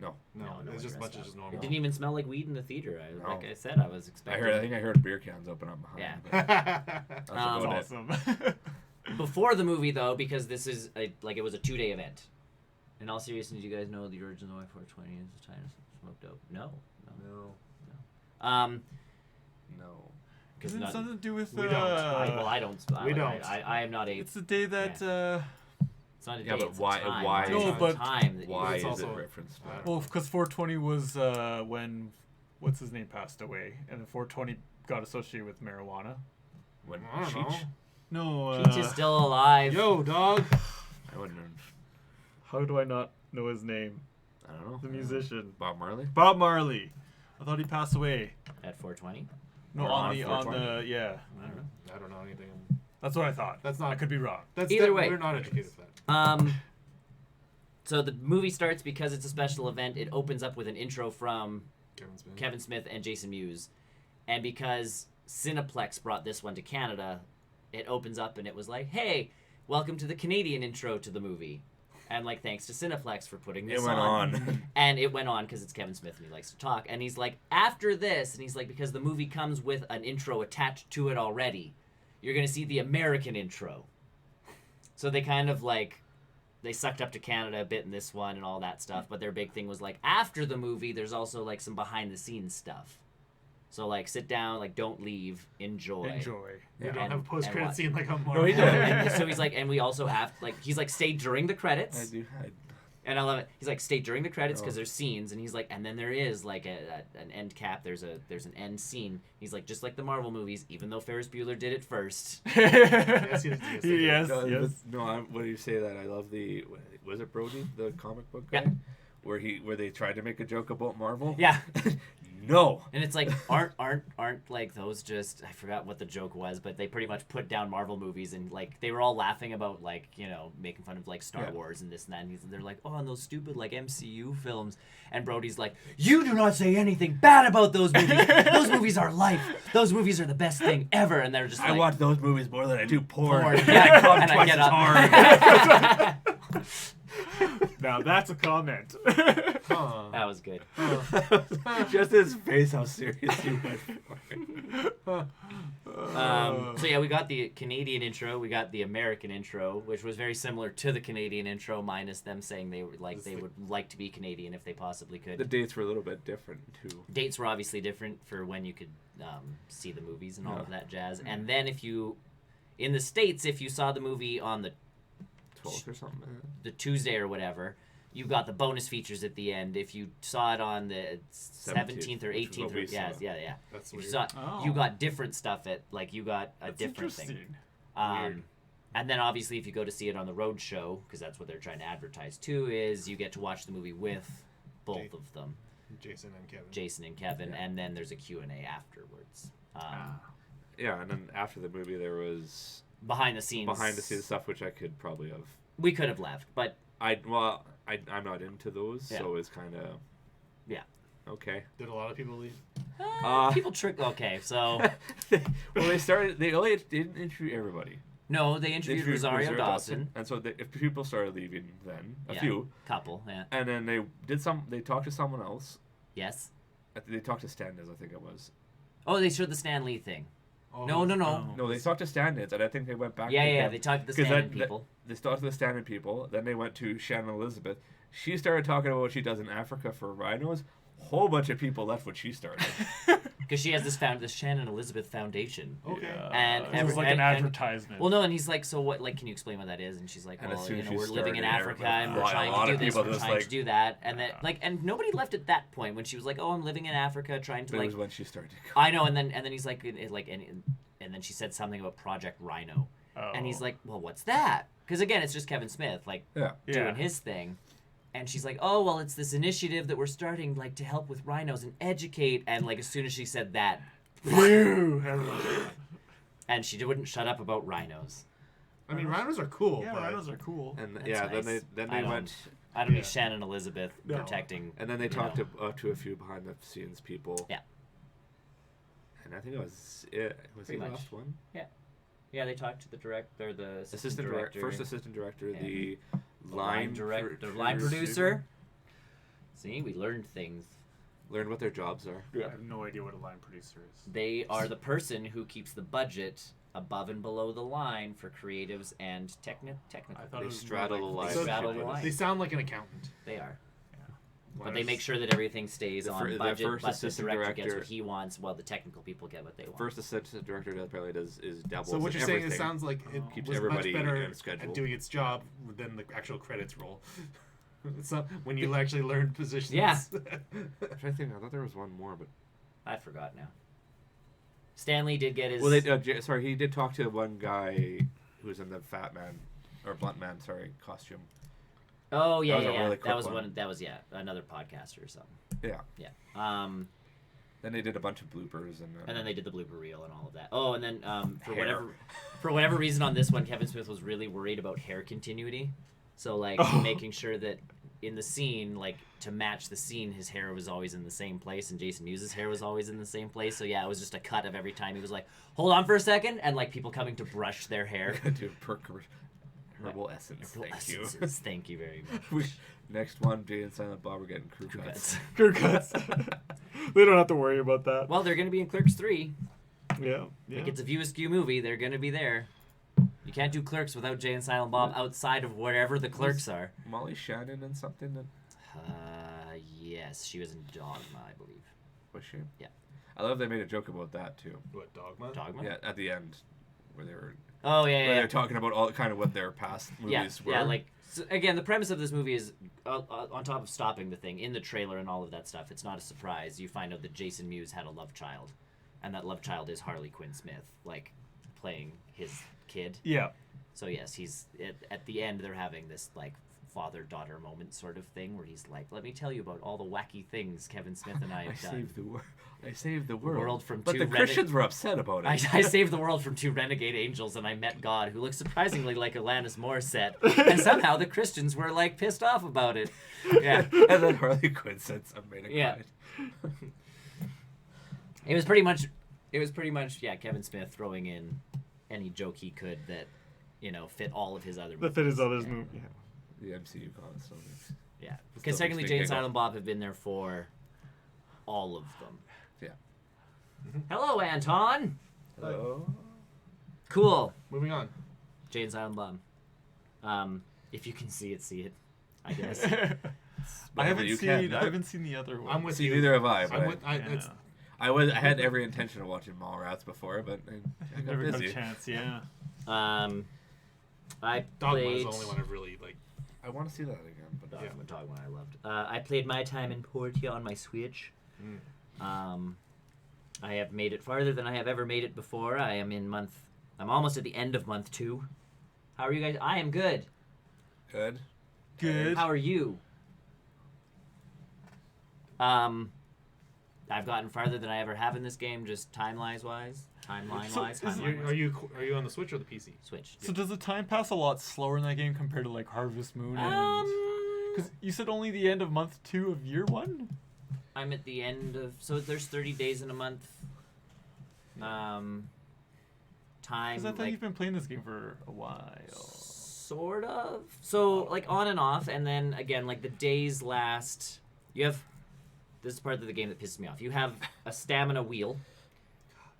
No. No, No one it's just a bunch dressed of up. just It normal. didn't even smell like weed in the theater. No. Like I said, I was I expecting. think I heard beer cans open up behind. Yeah. but that's Um, about That's it. awesome. Before the movie, though, because this is it was a 2-day event. In all seriousness, you guys know the origin of Y420 is the China smoked dope. No. No. No. Because Isn't it something to do with? We don't. I don't. We don't. Uh, I am not a. It's the day that. It's not a Yeah, day, but it's a why- time. why It's No, a but time that Why It's is also- it referenced? I don't Well, because 420 was when what's his name passed away, and the 420 got associated with marijuana. When I don't know. Cheech? No, Cheech is still alive. Yo, dog. I wouldn't. how do I not know his name? I don't know. The musician, Bob Marley. Bob Marley. I thought he passed away. At 420. No, Or on on the 420. yeah. I don't know. I don't know anything. That's what I thought. That's not- I could be wrong. That's Either way. we're not educated for that. So the movie starts because it's a special event. It opens up with an intro from Kevin Smith and Jason Mewes, and because Cineplex brought this one to Canada, it opens up and it was like, "Hey, welcome to the Canadian intro to the movie," and like thanks to Cineplex for putting this It went on. And it went on because it's Kevin Smith and he likes to talk. And he's like, after this, and he's like, because the movie comes with an intro attached to it already, you're gonna see the American intro. So they kind of like. They sucked up to Canada a bit in this one and all that stuff, but their big thing was like after the movie, there's also like some behind the scenes stuff. So like sit down, like don't leave, enjoy. Enjoy. We Yeah. don't And- have a post and credit what? scene like on No, Marvel. he did. And so he's like, and we also have like he's like stay during the I credits, do. and I love it. He's like stay during the credits because Oh. there's scenes, and he's like, and then there is like an end cap. There's an end scene. He's like just like the Marvel movies, even though Ferris Bueller did it first. Yes, yes, yes. Yes, No, yes. when you say that, I love the. Was it Brody, the comic book guy? Yeah. Where they tried to make a joke about Marvel? Yeah. No. And it's like aren't like those just I forgot what the joke was, but they pretty much put down Marvel movies and like they were all laughing about like, you know, making fun of like Star Yeah. Wars and this and that, and they're like, oh, and those stupid like MCU films, and Brody's like, you do not say anything bad about those movies. Those movies are life. Those movies are the best thing ever. And they're just I like, watch those movies more than I do porn. porn. And I Yeah, come and I twice get as up. hard. Now that's a comment. Huh. That was good. Just his face, how serious he went for it. So yeah, we got the Canadian intro, we got the American intro, which was very similar to the Canadian intro, minus them saying they were like they would like to be Canadian if they possibly could. The dates were a little bit different too. Dates were obviously different for when you could see the movies and all of Yeah. that jazz. And then if you, in the States, if you saw the movie on the 12th or something. Tuesday or whatever, you got the bonus features at the end. If you saw it on the 17th or which is what 18th, or, we yeah, saw. yeah. That's If you weird. saw, Oh. you got different stuff at like you got a That's different thing. interesting. Weird. And then obviously if you go to see it on the road show, because that's what they're trying to advertise too, is you get to watch the movie with both Date. of them, Jason and Kevin. Jason and Kevin, Yeah. and then there's a Q&A afterwards. Yeah, and then after the movie there was Behind the scenes stuff which I could probably have. we could have left, but I'm not into those, Yeah. so it's kind of. Yeah. Okay. Did a lot of people leave? people trick. Okay, so Well, they only didn't interview everybody. no, they interviewed Rosario Dawson. and so if people started leaving, then a Yeah. few, Couple, yeah. and then they talked to someone else. Yes. They talked to Stannis, I think it was. Oh, they showed the Stan Lee thing. Oh, No. No, they talked to Stannis, and I think they went back. Yeah, to yeah, him. they talked to the 'Cause Stan that- people. They talked to the Stannis people. Then they went to Shannon Elizabeth. She started talking about what she does in Africa for rhinos. Whole bunch of people left what she started. Because she has this Shannon Elizabeth Foundation. Okay. And it was like an and- advertisement. Well, no, and he's like, so what? Like, can you explain what that is? And she's like, And as well, soon you as know, she we're living in started, Africa everybody- and we're a trying lot to do of this, people we're just trying like- to do that, and then like, and nobody left at that point when she was like, oh, I'm living in Africa, trying to But it like, was when she started. I know, and then he's like, and then she said something about Project Rhino, and he's Oh. like, well, what's that? Because again, it's just Kevin Smith like Yeah. doing his thing. And she's like, oh, well, it's this initiative that we're starting, like, to help with rhinos and educate. And, like, as soon as she said that, and she wouldn't shut up about rhinos. I mean, rhinos are cool. Yeah, but rhinos are cool. And That's yeah, nice. then I they don't- went. I don't Yeah. need Shannon Elizabeth No. protecting. And then they you talked know. to a few behind the scenes people. Yeah. And I think it was it. Was Pretty the much. last one? Yeah, they talked to the director, the Assistant director, first assistant director, Yeah. the the line director, the line producer. See, we learned things. Learned what their jobs are. I have no idea what a line producer is. They are the person who keeps the budget above and below the line for creatives and technical. I thought They it was straddle more the like line. They straddle the line. They sound like an accountant. They are. When But I they was- make sure that everything stays The on the budget, first but the assistant director gets director- what he wants, while the technical people get what they want. First assistant director apparently is doubles. So what you're saying, it everything. sounds like it Keeps was much everybody better on schedule. at doing its job than the actual credits roll. It's not when you actually learn positions. Yeah. I'm trying to think. I thought there was one more, but I forgot now. Stanley did get his. Well, sorry, he did talk to one guy who was in the Fat Man or Blunt Man, costume. Oh yeah, That was a yeah, really yeah. quick That was one. one. That was another podcaster or something. Yeah. Yeah. Then they did a bunch of bloopers And then they did the blooper reel and all of that. Oh, and then Hair. for whatever reason on this one, Kevin Smith was really worried about hair continuity. So like making sure that in the scene, like to match the scene, his hair was always in the same place, and Jason Mewes' hair was always in the same place. So yeah, it was just a cut of every time he was like, "Hold on for a second," and like people coming to brush their hair. do herbal essence. Thank you. Essences, thank you very much. Next one, Jay and Silent Bob are getting crew cuts. Crew cuts. They don't have to worry about that. Well, they're gonna be in Clerks 3. Yeah. Yeah. Like it's a View Askew movie. They're gonna be there. You can't do Clerks without Jay and Silent Bob outside of wherever the Clerks are. Molly Shannon and something. Yes, she was in Dogma, I believe. Was she? Yeah. I love they made a joke about that too. What, Dogma? Dogma? Yeah, at the end, where they were Oh, yeah, where yeah. they're talking about all kind of what their past movies were. Yeah, like, so again, the premise of this movie is, on top of stopping the thing, in the trailer and all of that stuff, it's not a surprise. You find out that Jason Mewes had a love child, and that love child is Harley Quinn Smith, like, playing his kid. Yeah. So, yes, he's, at the end, they're having this, like, father-daughter moment sort of thing, where he's like, let me tell you about all the wacky things Kevin Smith and I have done. I saved the world. World from but two the Christians were upset about it. I saved the world from two renegade angels, and I met God, who looked surprisingly like Alanis Morissette, and somehow the Christians were like pissed off about it. Yeah, And then Harley Quinn said something. Yeah. it was pretty much, yeah, Kevin Smith throwing in any joke he could that, fit all of his other movies. That fit his other Yeah. movie. Yeah. The MCU constantly. Yeah, Still because technically makes me Jay and giggle. Silent Bob have been there for all of them. Yeah. Hello, Anton. Hello. Cool. Moving on. Jay and Silent Bob. If you can see it, I guess. I haven't you seen. can. I haven't seen the other one. I'm with See, you. neither have I. But I'm with, Yeah. it's, I had every intention of watching Mallrats before, but I got Never got a busy. chance. Yeah. I Dogma played is the only one I've really, like, I want to see that again, but Dogma I loved. I played my time in Portia on my Switch. I have made it farther than I have ever made it before. I'm almost at the end of month 2. How are you guys? I am good. good. Good. How are you? I've gotten farther than I ever have in this game, just timeline wise. are you on the Switch or the PC? Switch. So does the time pass a lot slower in that game compared to like Harvest Moon? Because you said only the end of month 2 of year 1. I'm at the end of, so there's 30 days in a month. Time. Because I thought like, you've been playing this game for a while. sort of. So like on and off, and then again like the days last. You have. This is part of the game that pisses me off. You have a stamina wheel.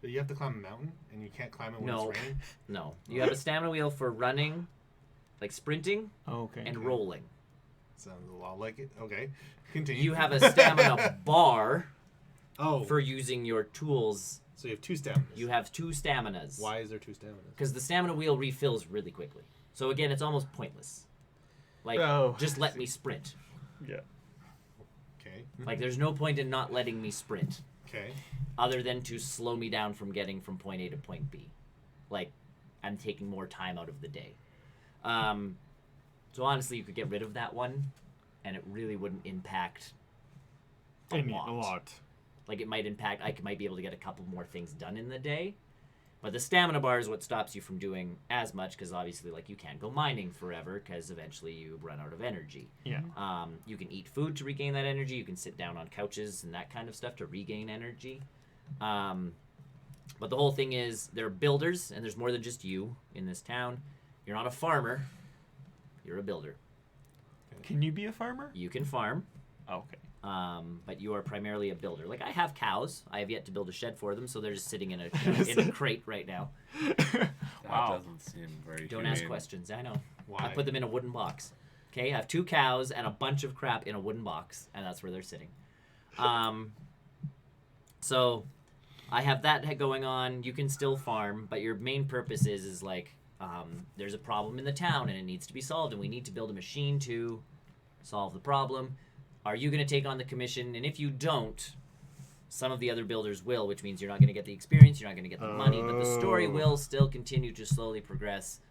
You have to climb a mountain, and you can't climb it when No. it's raining. No, you have a stamina wheel for running, like sprinting Okay. and rolling. Sounds a lot like it. Okay, continue. You have a stamina bar oh, for using your tools. so you have 2 staminas. You have 2 staminas. Why is there 2 staminas? Because the stamina wheel refills really quickly. So again, it's almost pointless. Like, Oh. just let me sprint. Yeah. Okay. Like, there's no point in not letting me sprint, Okay. other than to slow me down from getting from point A to point B. Like, I'm taking more time out of the day. So honestly, you could get rid of that one, and it really wouldn't impact a lot. Like, it might impact, I might be able to get a couple more things done in the day. But the stamina bar is what stops you from doing as much, because obviously, like, you can't go mining forever, because eventually you run out of energy. Yeah. You can eat food to regain that energy. You can sit down on couches and that kind of stuff to regain energy. But the whole thing is, there are builders, and there's more than just you in this town. You're not a farmer. You're a builder. Can you be a farmer? You can farm. Okay. But you are primarily a builder. Like, I have cows. I have yet to build a shed for them, so they're just sitting in a crate right now. That Wow. doesn't seem very Don't humane. ask questions. I know. Why? I put them in a wooden box. Okay, I have 2 cows and a bunch of crap in a wooden box, and that's where they're sitting. So I have that going on. You can still farm, but your main purpose is like, there's a problem in the town and it needs to be solved, and we need to build a machine to solve the problem. Are you going to take on the commission? And if you don't, Some of the other builders will, which means you're not going to get the experience, you're not going to get the money, but the story will still continue to slowly progress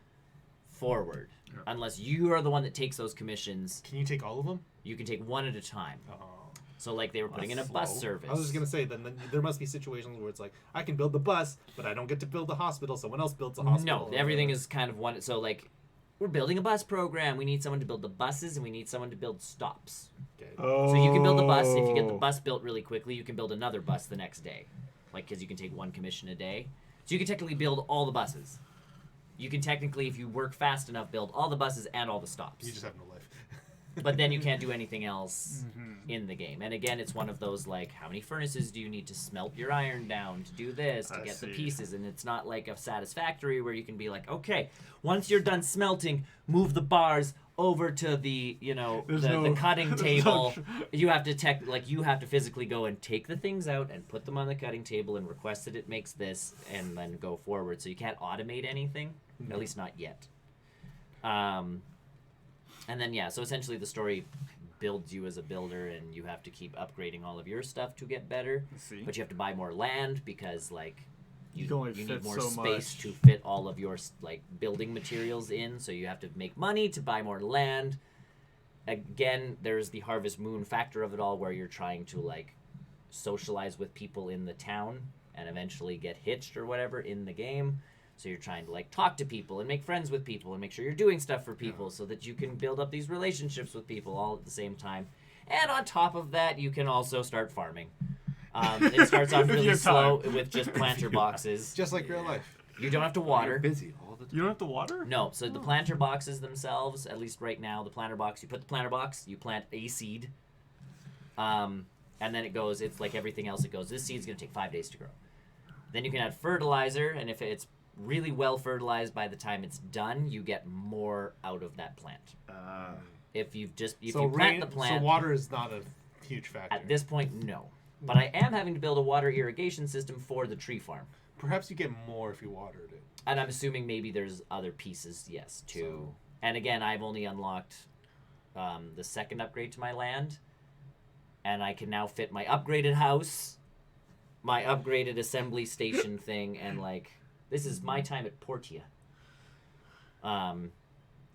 forward. Yeah. Unless you are the one that takes those commissions, Can you take all of them? you can take one at a time. Oh. So like they were putting in a That's bus slow. service. I was just gonna say then there must be situations where it's like I can build the bus, but I don't get to build the hospital. Someone else builds the hospital. No, everything is kind of one. So like, we're building a bus program. We need someone to build the buses, and we need someone to build stops. Okay. So you can build the bus. If you get the bus built really quickly, you can build another bus the next day, like because you can take one commission a day. So you can technically build all the buses. You can technically, if you work fast enough, build all the buses and all the stops. You just have no life. But then you can't do anything else in the game. And again, it's one of those like, how many furnaces do you need to smelt your iron down to do this, to I get the see. pieces? And it's not like a Satisfactory where you can be like, okay, once you're done smelting, move the bars over to the, you know, There's the no- cutting there's no table. tr- You have to you have to physically go and take the things out and put them on the cutting table and request that it makes this and then go forward. So you can't automate anything, at least not yet. And then so essentially the story builds you as a builder, and you have to keep upgrading all of your stuff to get better. I see. But you have to buy more land because like You can only need fit more so space much. to fit all of your like building materials in. So you have to make money to buy more land. Again, there's the Harvest Moon factor of it all, where you're trying to like socialize with people in the town and eventually get hitched or whatever in the game. So you're trying to like talk to people and make friends with people and make sure you're doing stuff for people so that you can build up these relationships with people all at the same time. And on top of that, you can also start farming. It starts off If you really have slow time. with just planter boxes. Just like real life. You don't have to You're water. busy all the time. You don't have to water? No, so the planter boxes themselves, at least right now, the planter box, you put the planter box, you plant a seed, and then it goes, it's like everything else, it goes, this seed's going to take 5 days to grow. Then you can add fertilizer, and if it's really well fertilized by the time it's done, you get more out of that plant. If you plant the plant, So water is not a huge factor. at this point, no. But I am having to build a water irrigation system for the tree farm. Perhaps you get more if you watered it. And I'm assuming maybe there's other pieces, yes, too. And again, I've only unlocked the second upgrade to my land. And I can now fit my upgraded house, my upgraded assembly station thing, and like, this is my time at Portia. And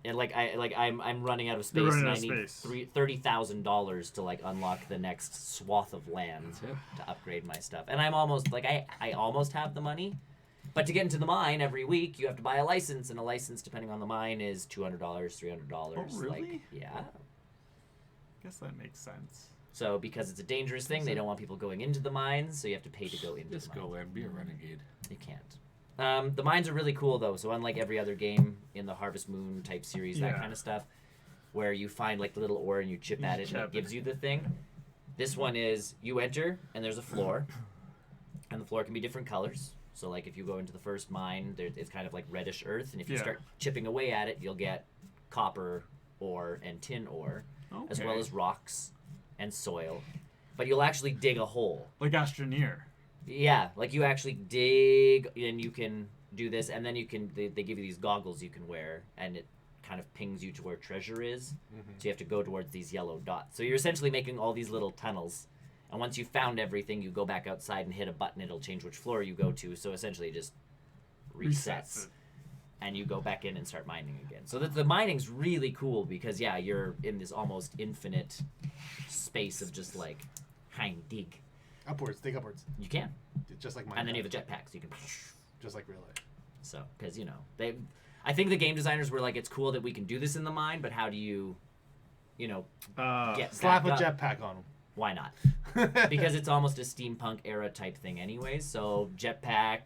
I'm running out of space, You're running and out I of need space. $30,000 to like unlock the next swath of land That's it. to upgrade my stuff. And I'm almost like I almost have the money, but to get into the mine every week, you have to buy a license, and a license, depending on the mine, is $200, $300. Oh, really? Like, yeah. Guess that makes sense. So because it's a dangerous thing, they don't want people going into the mines, so you have to pay to go into Just the mine. go in, be a renegade. You can't. The mines are really cool though. So unlike every other game in the Harvest Moon type series, that Yeah. kind of stuff, where you find like the little ore and you chip You at it and it chip gives it. you the thing. This one is you enter and there's a floor, and the floor can be different colors. So like if you go into the first mine, it's kind of like reddish earth, and if you Yeah. start chipping away at it, you'll get copper ore and tin ore, as well Okay. as rocks and soil. But you'll actually dig a hole. Like Astroneer. Yeah, like you actually dig and you can do this, and then they give you these goggles you can wear, and it kind of pings you to where treasure is. So you have to go towards these yellow dots. So you're essentially making all these little tunnels, and once you've found everything, you go back outside and hit a button, it'll change which floor you go to. So essentially it just resets. it. And you go back in and start mining again. So the mining's really cool because you're in this almost infinite space of just like dig. Upwards, dig upwards. You can. Just like mine. And then you have a jetpack, so you can. Just like real life. So, because I think the game designers were like, it's cool that we can do this in the mine, but how do you, get Slap a back up? jetpack on Why not? them. Because it's almost a steampunk era type thing, anyways. So jetpack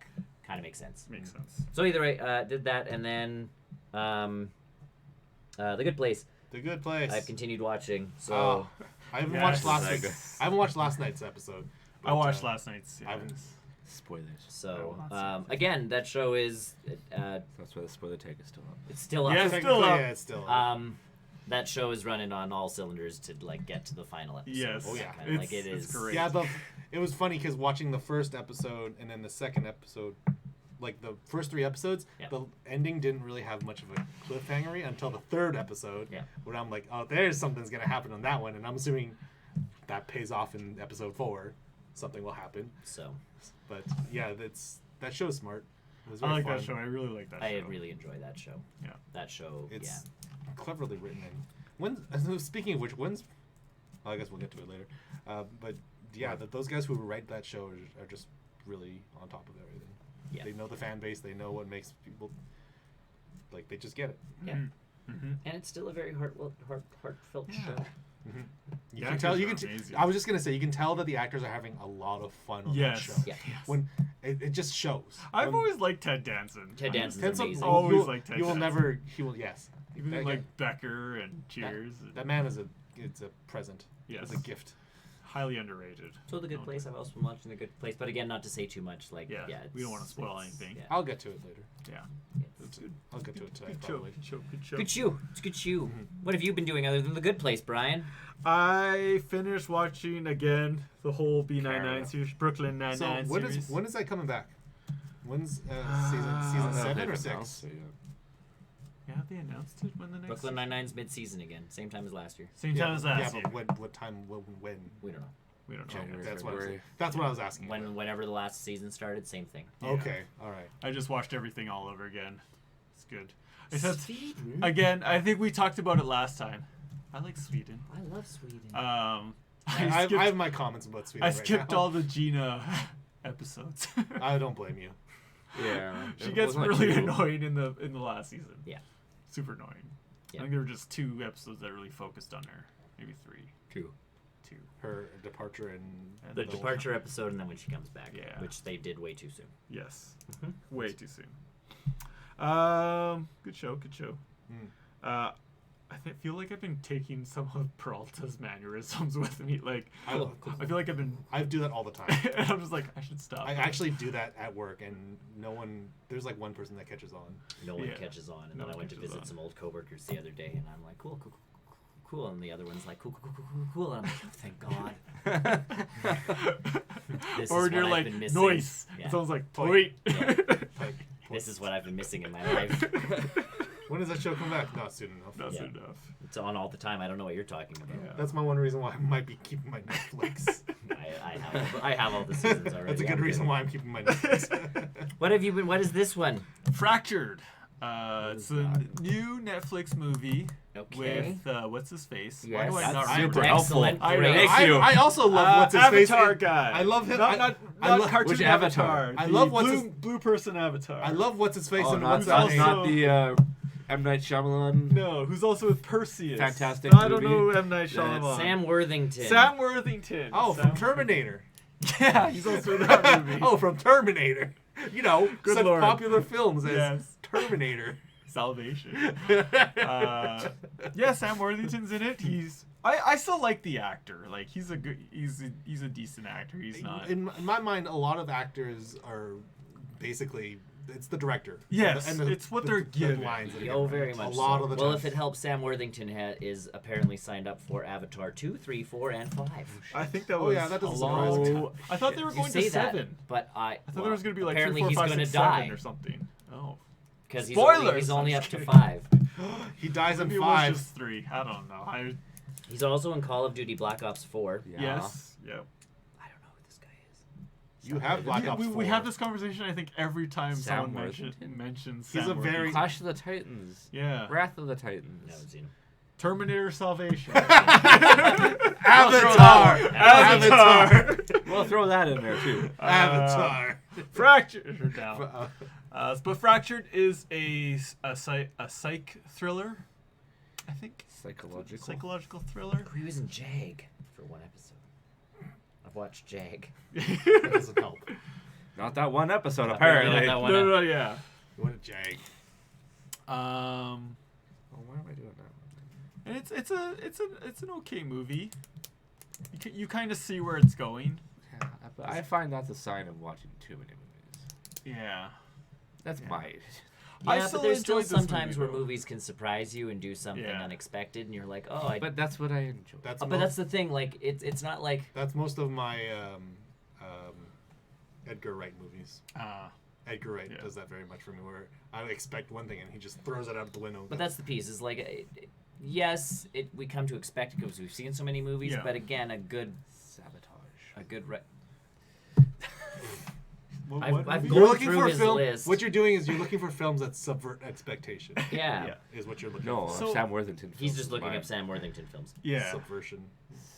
kind of makes sense. Makes sense. So either way, did that, and then The Good Place. The Good Place. I've continued watching. So Oh, I haven't Yes. watched last Yes. week's. I haven't watched last night's episode. I but, watched last night's. I haven't- Yes. Spoilers. so Oh, that's again, that show is That's why the spoiler tag is still up. it's still up. Yes. Technically, still up. yeah, it's still up. That show is running on all cylinders to like get to the final episode. Yes. Oh, yeah. Kinda like it It's is. great. Yeah, it was funny because watching the first episode and then the second episode, like the first 3 episodes, Yeah. the ending didn't really have much of a cliffhangery until the 3rd episode, Yeah. where I'm like, oh, there's something's gonna happen on that one, and I'm assuming that pays off in episode 4. something will happen. So But yeah, that show's smart. It was I very like fun. that show. I really like that I show. really enjoy that show. Yeah. That show. It's cleverly written. And speaking of which, when's? I guess we'll get to it later. But yeah, those guys who write that show are just really on top of everything. Yeah. They know the fan base. They know what makes people like. They just get it. Yeah. Mm-hmm. And it's still a very heartfelt Yeah. show. You The can tell. actors You are can. amazing. I was just gonna say you can tell that the actors are having a lot of fun on that Yes. show. Yeah. Yes. When it just shows. I've When- always liked Ted Danson. Ted Danson's Tenso- amazing. Always you will- liked Ted You will Danson. never. He will. Yes. Even That in, guy- like Becker and Cheers. That man is it's a present. Yes. It's a gift. Highly underrated. So The Good Place. I've also been watching The Good Place, but again, not to say too much. Like, Yeah, we don't wanna spoil it's- anything. Yeah. I'll get to it later. Yeah. It's good. I'll get to it today. Good show. Probably. Good show. Good show. good shoe. It's a good shoe. What have you been doing other than The Good Place, Brian? I finished watching again the whole B99 Canada. series, Brooklyn Nine So Nine when series. is that coming back? When's season I don't know if 7 they've or announced 6? it yet. Yeah, have they announced it when the next? Brooklyn Nine-Nine's mid-season again, same time as last year. Same time as last yeah, year. but what time? When? We don't know. We don't know. January. yet. That's what I was asking. Whenever the last season started, same thing. Yeah. Okay, all right. I just watched everything all over again. It's good. Except Sweden. again, I think we talked about it last time. I like Sweden. I love Sweden. I have my comments about Sweden. I right skipped now. all the Gina episodes. I don't blame you. Yeah. She it gets wasn't really too- annoying in the last season. Yeah. Super annoying. Yeah. I think there were just 2 episodes that really focused on her. Maybe 3. Two. 2. Her departure and The the- departure episode, and then when she comes back, Yeah. which they did way too soon. Yes. Mhm. Way too soon. Good show. Good show. Mm. I feel like I've been taking some of Peralta's mannerisms with me. Like, I, I feel like I've been. I do that all the time. And I'm just like, I should stop. I actually do that at work, and no one. There's like one person that catches on. No one Yeah. catches on, and No then I one went to catches visit on. some old coworkers the other day, and I'm like, cool, and the other one's like, cool, and I'm like, oh, thank God. This or is you're what like, I've been missing. noise. Yeah. It sounds like, Point. wait. Yeah. Like, This is what I've been missing in my life. when does that show come back? Not soon enough. That's Yeah. enough. It's on all the time. I don't know what you're talking about. Yeah. That's my one reason why I might be keeping my Netflix. I have all the seasons already. That's a good I'm reason why I'm keeping my Netflix. What have you been? What is this one? Fractured. It's a new Netflix movie Okay. with what's his face? Yes. Why do I That's not super remember? helpful. Excellent. I Great. know. Thank you. I also love what's his face. Avatar guy. I love him. Not I love- cartoon Which Avatar? Avatar. I the love what's blue, his- blue person Avatar. I love what's his face Oh, and not, what's not- his not name. also- the M. Night Shyamalan. No, who's also with Perseus. Fantastic I don't movie. know M. Night That's Shyamalan. Sam Worthington. Sam Worthington. Oh, Sam from Terminator. Yeah, he's also in that movie. Oh, from Terminator. You know, Good such Lord. popular films as Yes. Terminator. Salvation. Yeah, Sam Worthington's in it. I still like the actor. Like he's a decent actor. He's not. In my mind, a lot of actors are basically it's the director. Yes, and the, it's what they're given. lines that are Oh, given. very much. A lot so. of the Well, time. if it helps, Sam Worthington is apparently signed up for Avatar 2, 3, 4, and 5. I think that Oh, was yeah, that doesn't a surprise me. low. I thought they were You going say to that, 7. but I thought there was going to be like apparently 3, 4, he's 5, gonna 6, die 7 or something. Oh, because Spoilers! he's only I'm up just to kidding. 5. He dies in maybe it was 5. just 3. I don't know. He's also in Call of Duty Black Ops 4. Yeah. Yes. Yep. I don't know who this guy is. You have Black Ops 4. We have this conversation. I think every time Sam someone Worthington? mentions. He's Sam a very- Worthington. Clash of the Titans. Yeah. Wrath of the Titans. No, Zeno. Terminator Salvation. Avatar. Avatar. We'll throw that in there too. Avatar. Fractured down. But Fractured is a psych thriller. I think psychological thriller. He was in Jag for one episode. I've watched Jag. That doesn't help. Not that one episode, Apparently apparently. not that one. No, yeah. You want a Jag. Oh, why am I doing that? And it's an okay movie. You kind of see where it's going. Yeah, but I find that's a sign of watching too many movies. Yeah. That's Yeah. my. I Yeah, still but there's still enjoyed this sometimes movie, where though. movies can surprise you and do something Yeah. unexpected, and you're like, oh, I. But that's what I enjoy. That's But that's the thing. Like, it's not like. That's most of my Edgar Wright movies. Edgar Wright Yeah. does that very much for me, where I expect one thing and he just throws it out the window. But that's the piece. Is like, yes, we come to expect it because we've seen so many movies. Yeah. But again, a good Sabotage. I've movie? Going You're looking through for a his film. list. What you're doing is you're looking for films that subvert expectation. Yeah. Yeah. Is what you're looking No, for. So- Sam Worthington. He's films just is looking mine. up Sam Worthington films. Yeah. Subversion.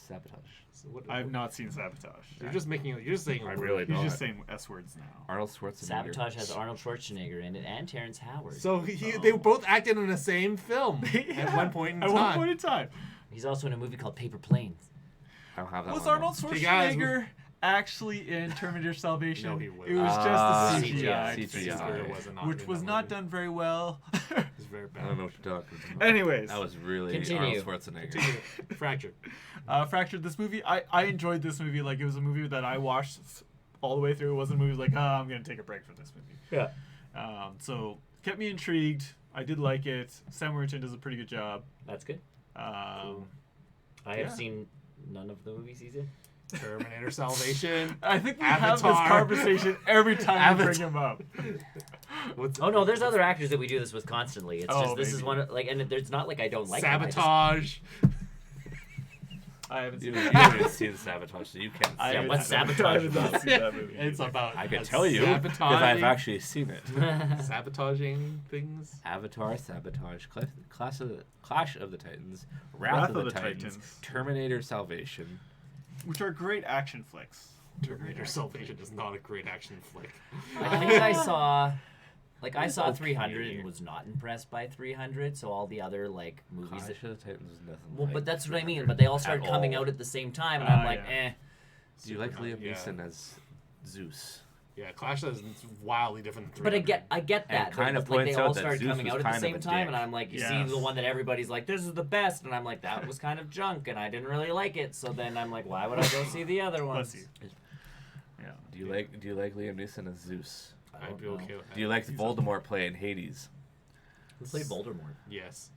Sabotage. So what, I've not seen Sabotage. You're just making. You're just saying. a I word. really He's don't. just saying S words now. Arnold Schwarzenegger. Sabotage has Arnold Schwarzenegger in it and Terrence Howard. So they both acted in the same film Yeah. at one point in At time. one point in time. He's also in a movie called Paper Planes. I don't have that Was one. Arnold Hey, guys, Schwarzenegger actually in Terminator Salvation? No, he wasn't. It was Ah, just a CGI, CGI. thing, CGI. which was not done very well. It's very I don't bad. know what you're talking about. Anyways, That was really Continue. Arnold Schwarzenegger. Fractured. Fractured. This movie, I enjoyed this movie. Like, it was a movie that I watched all the way through. It wasn't a movie like, I'm gonna take a break from this movie. Yeah. So kept me intrigued. I did like it. Sam Worthington does a pretty good job. That's good. Um, I Yeah. have seen none of the movies he's in. Terminator Salvation. I think we have this Avatar. conversation every time we bring him up. What's Oh no, there's other actors that we do this with constantly. It's Oh, just this is maybe. one of, like, and there's not like I don't like them, I just- Sabotage. I haven't You seen haven't seen Sabotage, so you can't I say haven't- what's I haven't- Sabotage I have not about? seen that movie. It's about. I can us tell you because I've sabotaging- actually seen it. sabotaging things. Avatar, Sabotage, Clash of the Titans, Wrath of the Titans, Terminator Salvation. Which are great action flicks. Terminator Salvation is not a great action flick. I think I saw, like, I It's saw okay. 300 and was not impressed by 300. So all the other like movies. Clash That, of the Titans is nothing. well, like but that's what I mean. 300 But they all at started coming all. out at the same time, and I'm like, yeah. Do you like Liam Yeah. Neeson as Zeus? Yeah, Clash is wildly different than But I 300. get that. And kind but, of like, they points all out that started Zeus coming was out at the kind of same a time, and dick. I'm like, you Yes. see the one that everybody's like, this is the best, and I'm like, that was kind of junk, and I didn't really like it. So then I'm like, why would I go see the other ones? Bless you. Yeah. Do you like Liam Neeson as Zeus? I I'd don't be know. okay with that. Do you like Voldemort playing Hades? Who played Voldemort? Yes.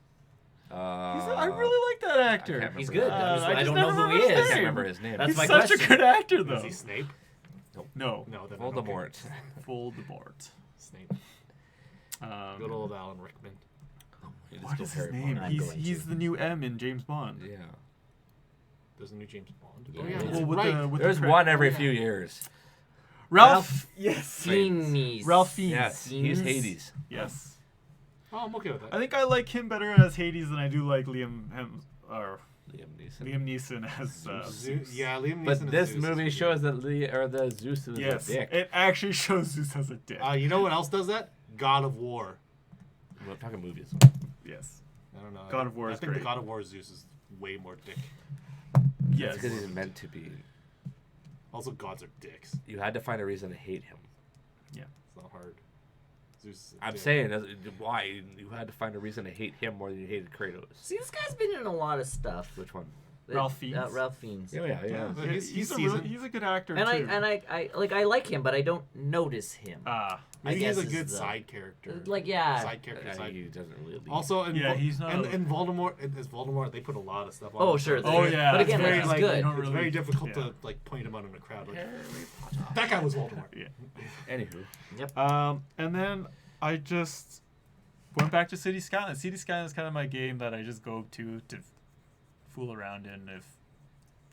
I really like that actor. can't He's remember good. that. I just don't never know who remember he his is. I can't name. remember his name. That's He's my such question. a good actor, though. Is he Snape? No. No, then I don't care. Voldemort. Voldemort. Snape. Good old Alan Rickman. You just What go is his Harry name? Potter. I'm He's going he's to. the new M in James Bond. Yeah. There's a new James Bond. Yeah, Oh yeah, there's- that's Well, with right. the with There's the one every yeah. few years. Ralph. Yes. Fiennes. Ralph Fiennes. Yes, he's Hades. Yes. Oh, I'm okay with that. I think I like him better as Hades than I do like Liam Neeson as Zeus. Yeah, Liam Neeson. But as this Zeus is movie good. shows that the Zeus is Yes, a dick. it actually shows Zeus as a dick. You know what else does that? God of War. We're talking movies. Yes. I don't know. God of War I is think great. the God of War Zeus is way more dick. Yes. Because he's meant to be. Also, gods are dicks. You had to find a reason to hate him. It's not hard. Zeus is a I'm dick. saying why you had to find a reason to hate him more than you hated Kratos. See, this guy's been in a lot of stuff. Which one? Ralph Fiennes? Ralph Fiennes. Yeah. Yeah, but Yeah, he's he's seasoned. he's a good actor And too. I like him, but I don't notice him. Ah, Maybe guess he's a is good the- side character. Like, yeah. Side character. Side. He doesn't really lead. Also, in Yeah, he's not And a- in Voldemort, as Voldemort, they put a lot of stuff on. Oh, him. sure. Oh, yeah, But it's again, very, like, he's like, good. you don't It's really- very difficult yeah. to like point him out in a crowd. Like, that guy was Voldemort. yeah. Anywho, And then I just went back to City Skyline. City Skyline is kind of my game that I just go to fool around in if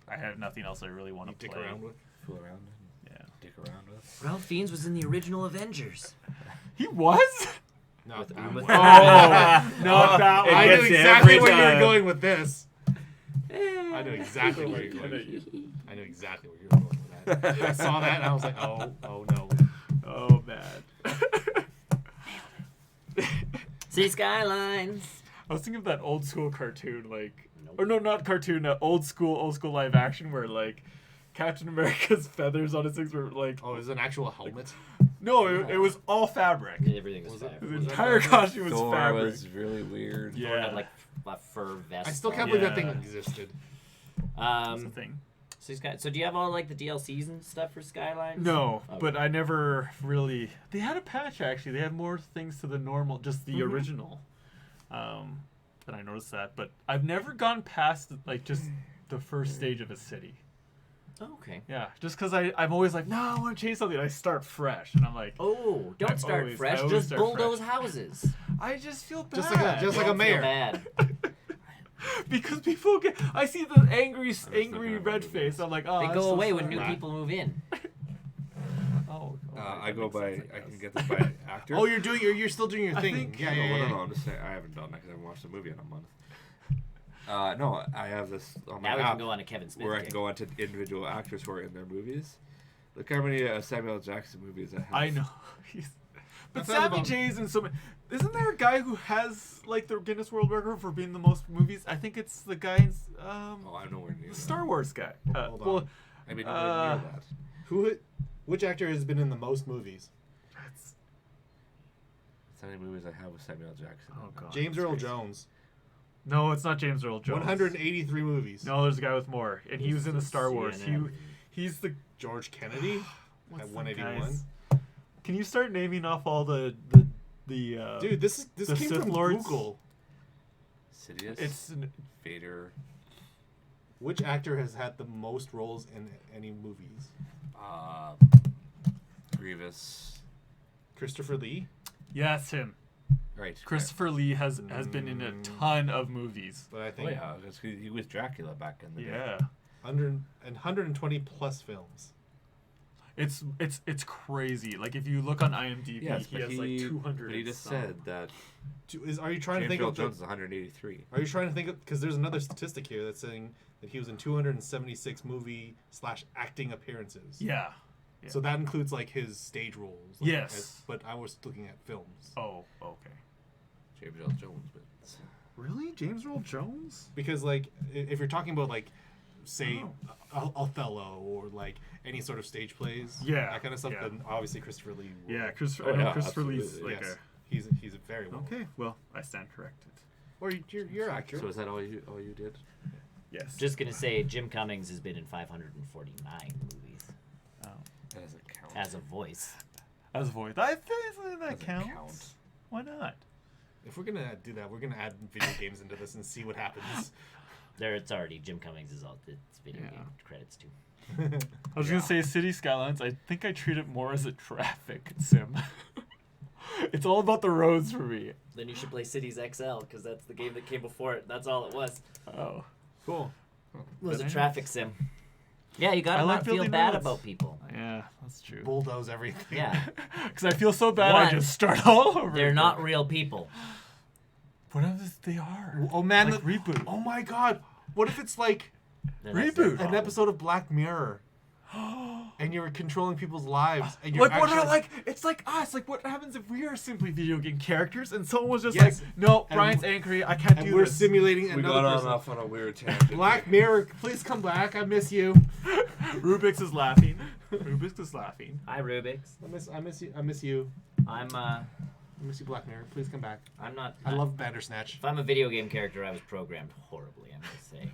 I have nothing else I really want You to dick play. around with. fool around. Yeah. Dick around with. Ralph Fiennes was in the original Avengers. He was? No, With that Uma one. Thurman. Not that It I one. knew gets you exactly every where you were time. going with this. Eh. I knew exactly where you were I know going. you- I knew exactly where you were going with that. I saw that and I was like, oh no. Oh, man. See Skylines. I was thinking of that old school cartoon, like, Nope. or no, not cartoon, old school live action where like Captain America's feathers on his things were like, Oh, is it an actual helmet? no, it was all fabric. Everything was Was it- fab. His Was that entire fabric? costume was Thor fabric. was really weird. Yeah. Thor had like a fur vest. I still can't on. believe that thing Yeah. existed. That's the thing. So do you have all like the DLCs and stuff for Skylines? No, Okay. but I never really. They had a patch actually. They had more things to the normal, just the original. Than I noticed that, but I've never gone past like just the first stage of a city. Oh, okay. Yeah, just because I'm always like, no, I want to change something. I start fresh, and I'm like, Oh, don't I start always- fresh. I always Just start bulldoze fresh. houses. I just feel bad. Just like a Don't feel mayor. bad. because people get. I see the angry looking at red movies. face. I'm like, oh, They that's go so away when sad. new people move in. Oh, I go by. I can get this by actor. Oh, you're still doing your I thing. think- Yeah, no, yeah, yeah. no, I'm just saying I haven't done that because I haven't watched the movie in a month. No, I have this on my Now we app can go on a Kevin Smith where I kick. can go onto individual actors who are in their movies. Look how many Samuel Jackson movies I have. I know. He's, but That's not Sammy about- J's in so many. Isn't there a guy who has like the Guinness World Record for being the most movies? I think it's the guy in Oh, I'm nowhere near the that. Star Wars guy. Hold on. Well, I mean, nowhere near that. Which actor has been in the most movies? that's, That's how many movies I have with Samuel Jackson. oh god. James that's Earl crazy. Jones. No, it's not James Earl Jones. 183 movies. No, there's a guy with more, and he was in the Star Wars. CNN. He's the George Kennedy what's at the 181. guy's- Can you start naming off all the Dude, this the came Sith from Lords? Google. Sidious. It's Vader. Which actor has had the most roles in any movies? Grievous. Christopher Lee. yeah, it's him. Right. Christopher Lee has been in a ton of movies. But I Oh think yeah, that's 'cause he was Dracula back in the day. Yeah. 120 plus films. It's crazy. Like if you look on IMDb, Yes, he but has like 200. But he just said that Are you trying to James think Earl of Jones is 183. Are you trying to think of, because there's another statistic here that's saying that he was in 276 movie/acting appearances. Yeah. So that includes like his stage roles. Like, Yes. but I was looking at films. Oh, okay. James Earl Jones, but Really, James Earl Jones? Because like if you're talking about like say Oh. Othello or like any sort of stage plays, Yeah, that kind of stuff, yeah. then obviously Christopher Lee. will- Yeah, Christopher. Oh, I know yeah, Christopher Lee's absolutely. like yes, he's a very well. okay. Well, I stand corrected. Or you're accurate. so is that all you did? Yes. Just gonna say, Jim Cummings has been in 549 movies oh. That doesn't count. as a voice. As a voice, I think that Doesn't counts. count. Why not? If we're gonna do that, we're gonna add video games into this and see what happens. It's already Jim Cummings is all it's video Yeah. game credits too. I was gonna say City Skylines. I think I treat it more as a traffic sim. It's all about the roads for me. Then you should play Cities XL because that's the game that came before it. That's all it was. Oh. Cool. It was a But traffic sim. Yeah, you gotta I like not feel building bad roads. about people. Yeah, that's true. Bulldoze everything. Yeah, Because I feel so bad, I One, just start all over. they're again. not real people. What if they are? Oh man, Like reboot. Oh my god. What if it's like Then that's their Reboot. an problem. episode of Black Mirror and you're controlling people's lives and you're Like what? actually, Like it's like us. Like what happens if we are simply video game characters and someone was just Yes. like, "No, And Brian's angry. I can't and do we're this." simulating We another got person. off on a weird tangent. Black Mirror, please come back. I miss you. Rubik's is laughing. Rubik's is laughing. Hi Rubik's. I miss you. I miss you. I'm I miss you, Black Mirror. Please come back. I'm not. I love Bandersnatch. If I'm a video game character, I was programmed horribly. I'm just saying.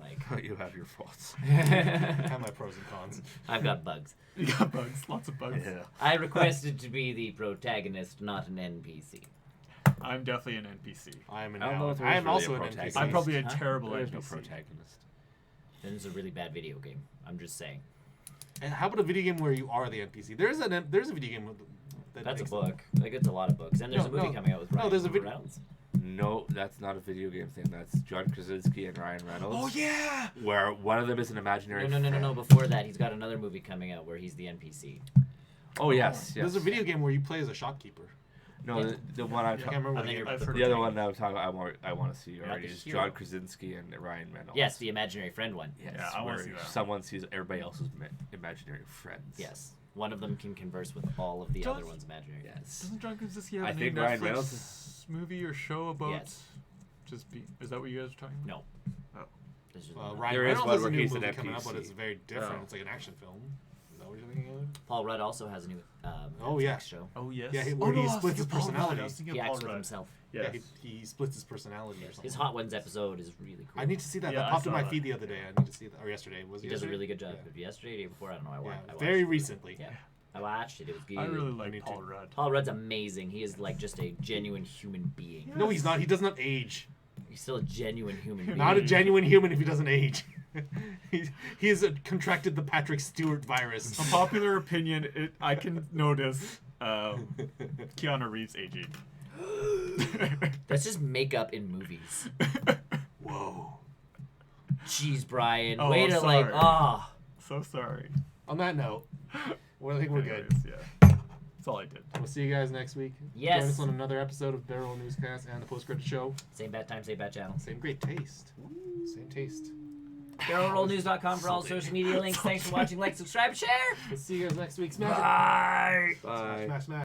Like, You have your faults. I have my pros and cons. I've got bugs. You got bugs. Lots of bugs. I requested to be the protagonist, not an NPC. I'm definitely an NPC. I am an I don't know if I there's am really also a an protagonist. NPC. I'm probably a Huh? terrible There's no NPC. protagonist. Then it's a really bad video game. I'm just saying. And how about a video game where you are the NPC? There's a video game that That's a makes book. Like, it's a lot of books. And there's No, a movie no. coming out with No, Ryan there's a vid- Reynolds. No, that's not a video game thing. That's John Krasinski and Ryan Reynolds. Oh yeah. Where one of them is an imaginary. No. friend. Before that, he's got another movie coming out where he's the NPC. Oh yes, yes. There's a video game where you play as a shopkeeper. No, Yeah. the one I'm I can't talking. remember I the think name. I've heard The other of one that I'm talking about, I want to see Not already the is hero. John Krasinski and Ryan Reynolds. Yes, the imaginary friend one. Yes, Yeah, I wanna where see that. someone sees everybody else's imaginary friends. Yes. One of them can converse with all of the Does- other one's imaginary friends. Yes. Doesn't John Krasinski have I a new think Netflix Ryan Reynolds movie or show about Yes. just be? Is that what you guys are talking about? No. Oh. This is Ryan There is Reynolds one has a where new he's an movie coming up, but NPC. it's very different. Oh. It's like an action film. Is that what you're thinking of? Paul Rudd also has a new Oh, Netflix yeah. show. Oh yes. Yeah, oh, where he I was splits his thinking Paul Rudd. personality. I was thinking He Paul acts with Rudd. himself. Yes. Yeah, he splits his personality or something. His Hot Ones episode is really cool. I need to see that. Yeah, that I popped in saw my that. feed the other day. I need to see that. Or yesterday. Was it He does a yesterday? really good job. Yeah. Yesterday, day before, I don't know. I Yeah, watched very it. recently. Yeah. I watched it. It was good. I really I like need Paul to. Rudd. Paul Rudd's amazing. He is like just a genuine human being. No, he's not. He does not age. He's still a genuine human being. Not a genuine human if he doesn't age. he has contracted the Patrick Stewart virus. A popular opinion, I can notice Keanu Reeves aging. That's just makeup in movies. Whoa. Jeez, Brian. Oh, Way I'm to sorry. like, ah. So sorry. On that note, Well, I think we're good. Anyways, yeah. That's all I did. We'll see you guys next week. Yes. Join us on another episode of Barrel Newscast and the Post Credit Show. Same bad time, same bad channel. Same great taste. Same taste. BarrelRollNews.com for all social media links. Thanks for watching. Like, subscribe, share. We'll see you guys next week. Smash it. Bye. Bye. Smash, smash.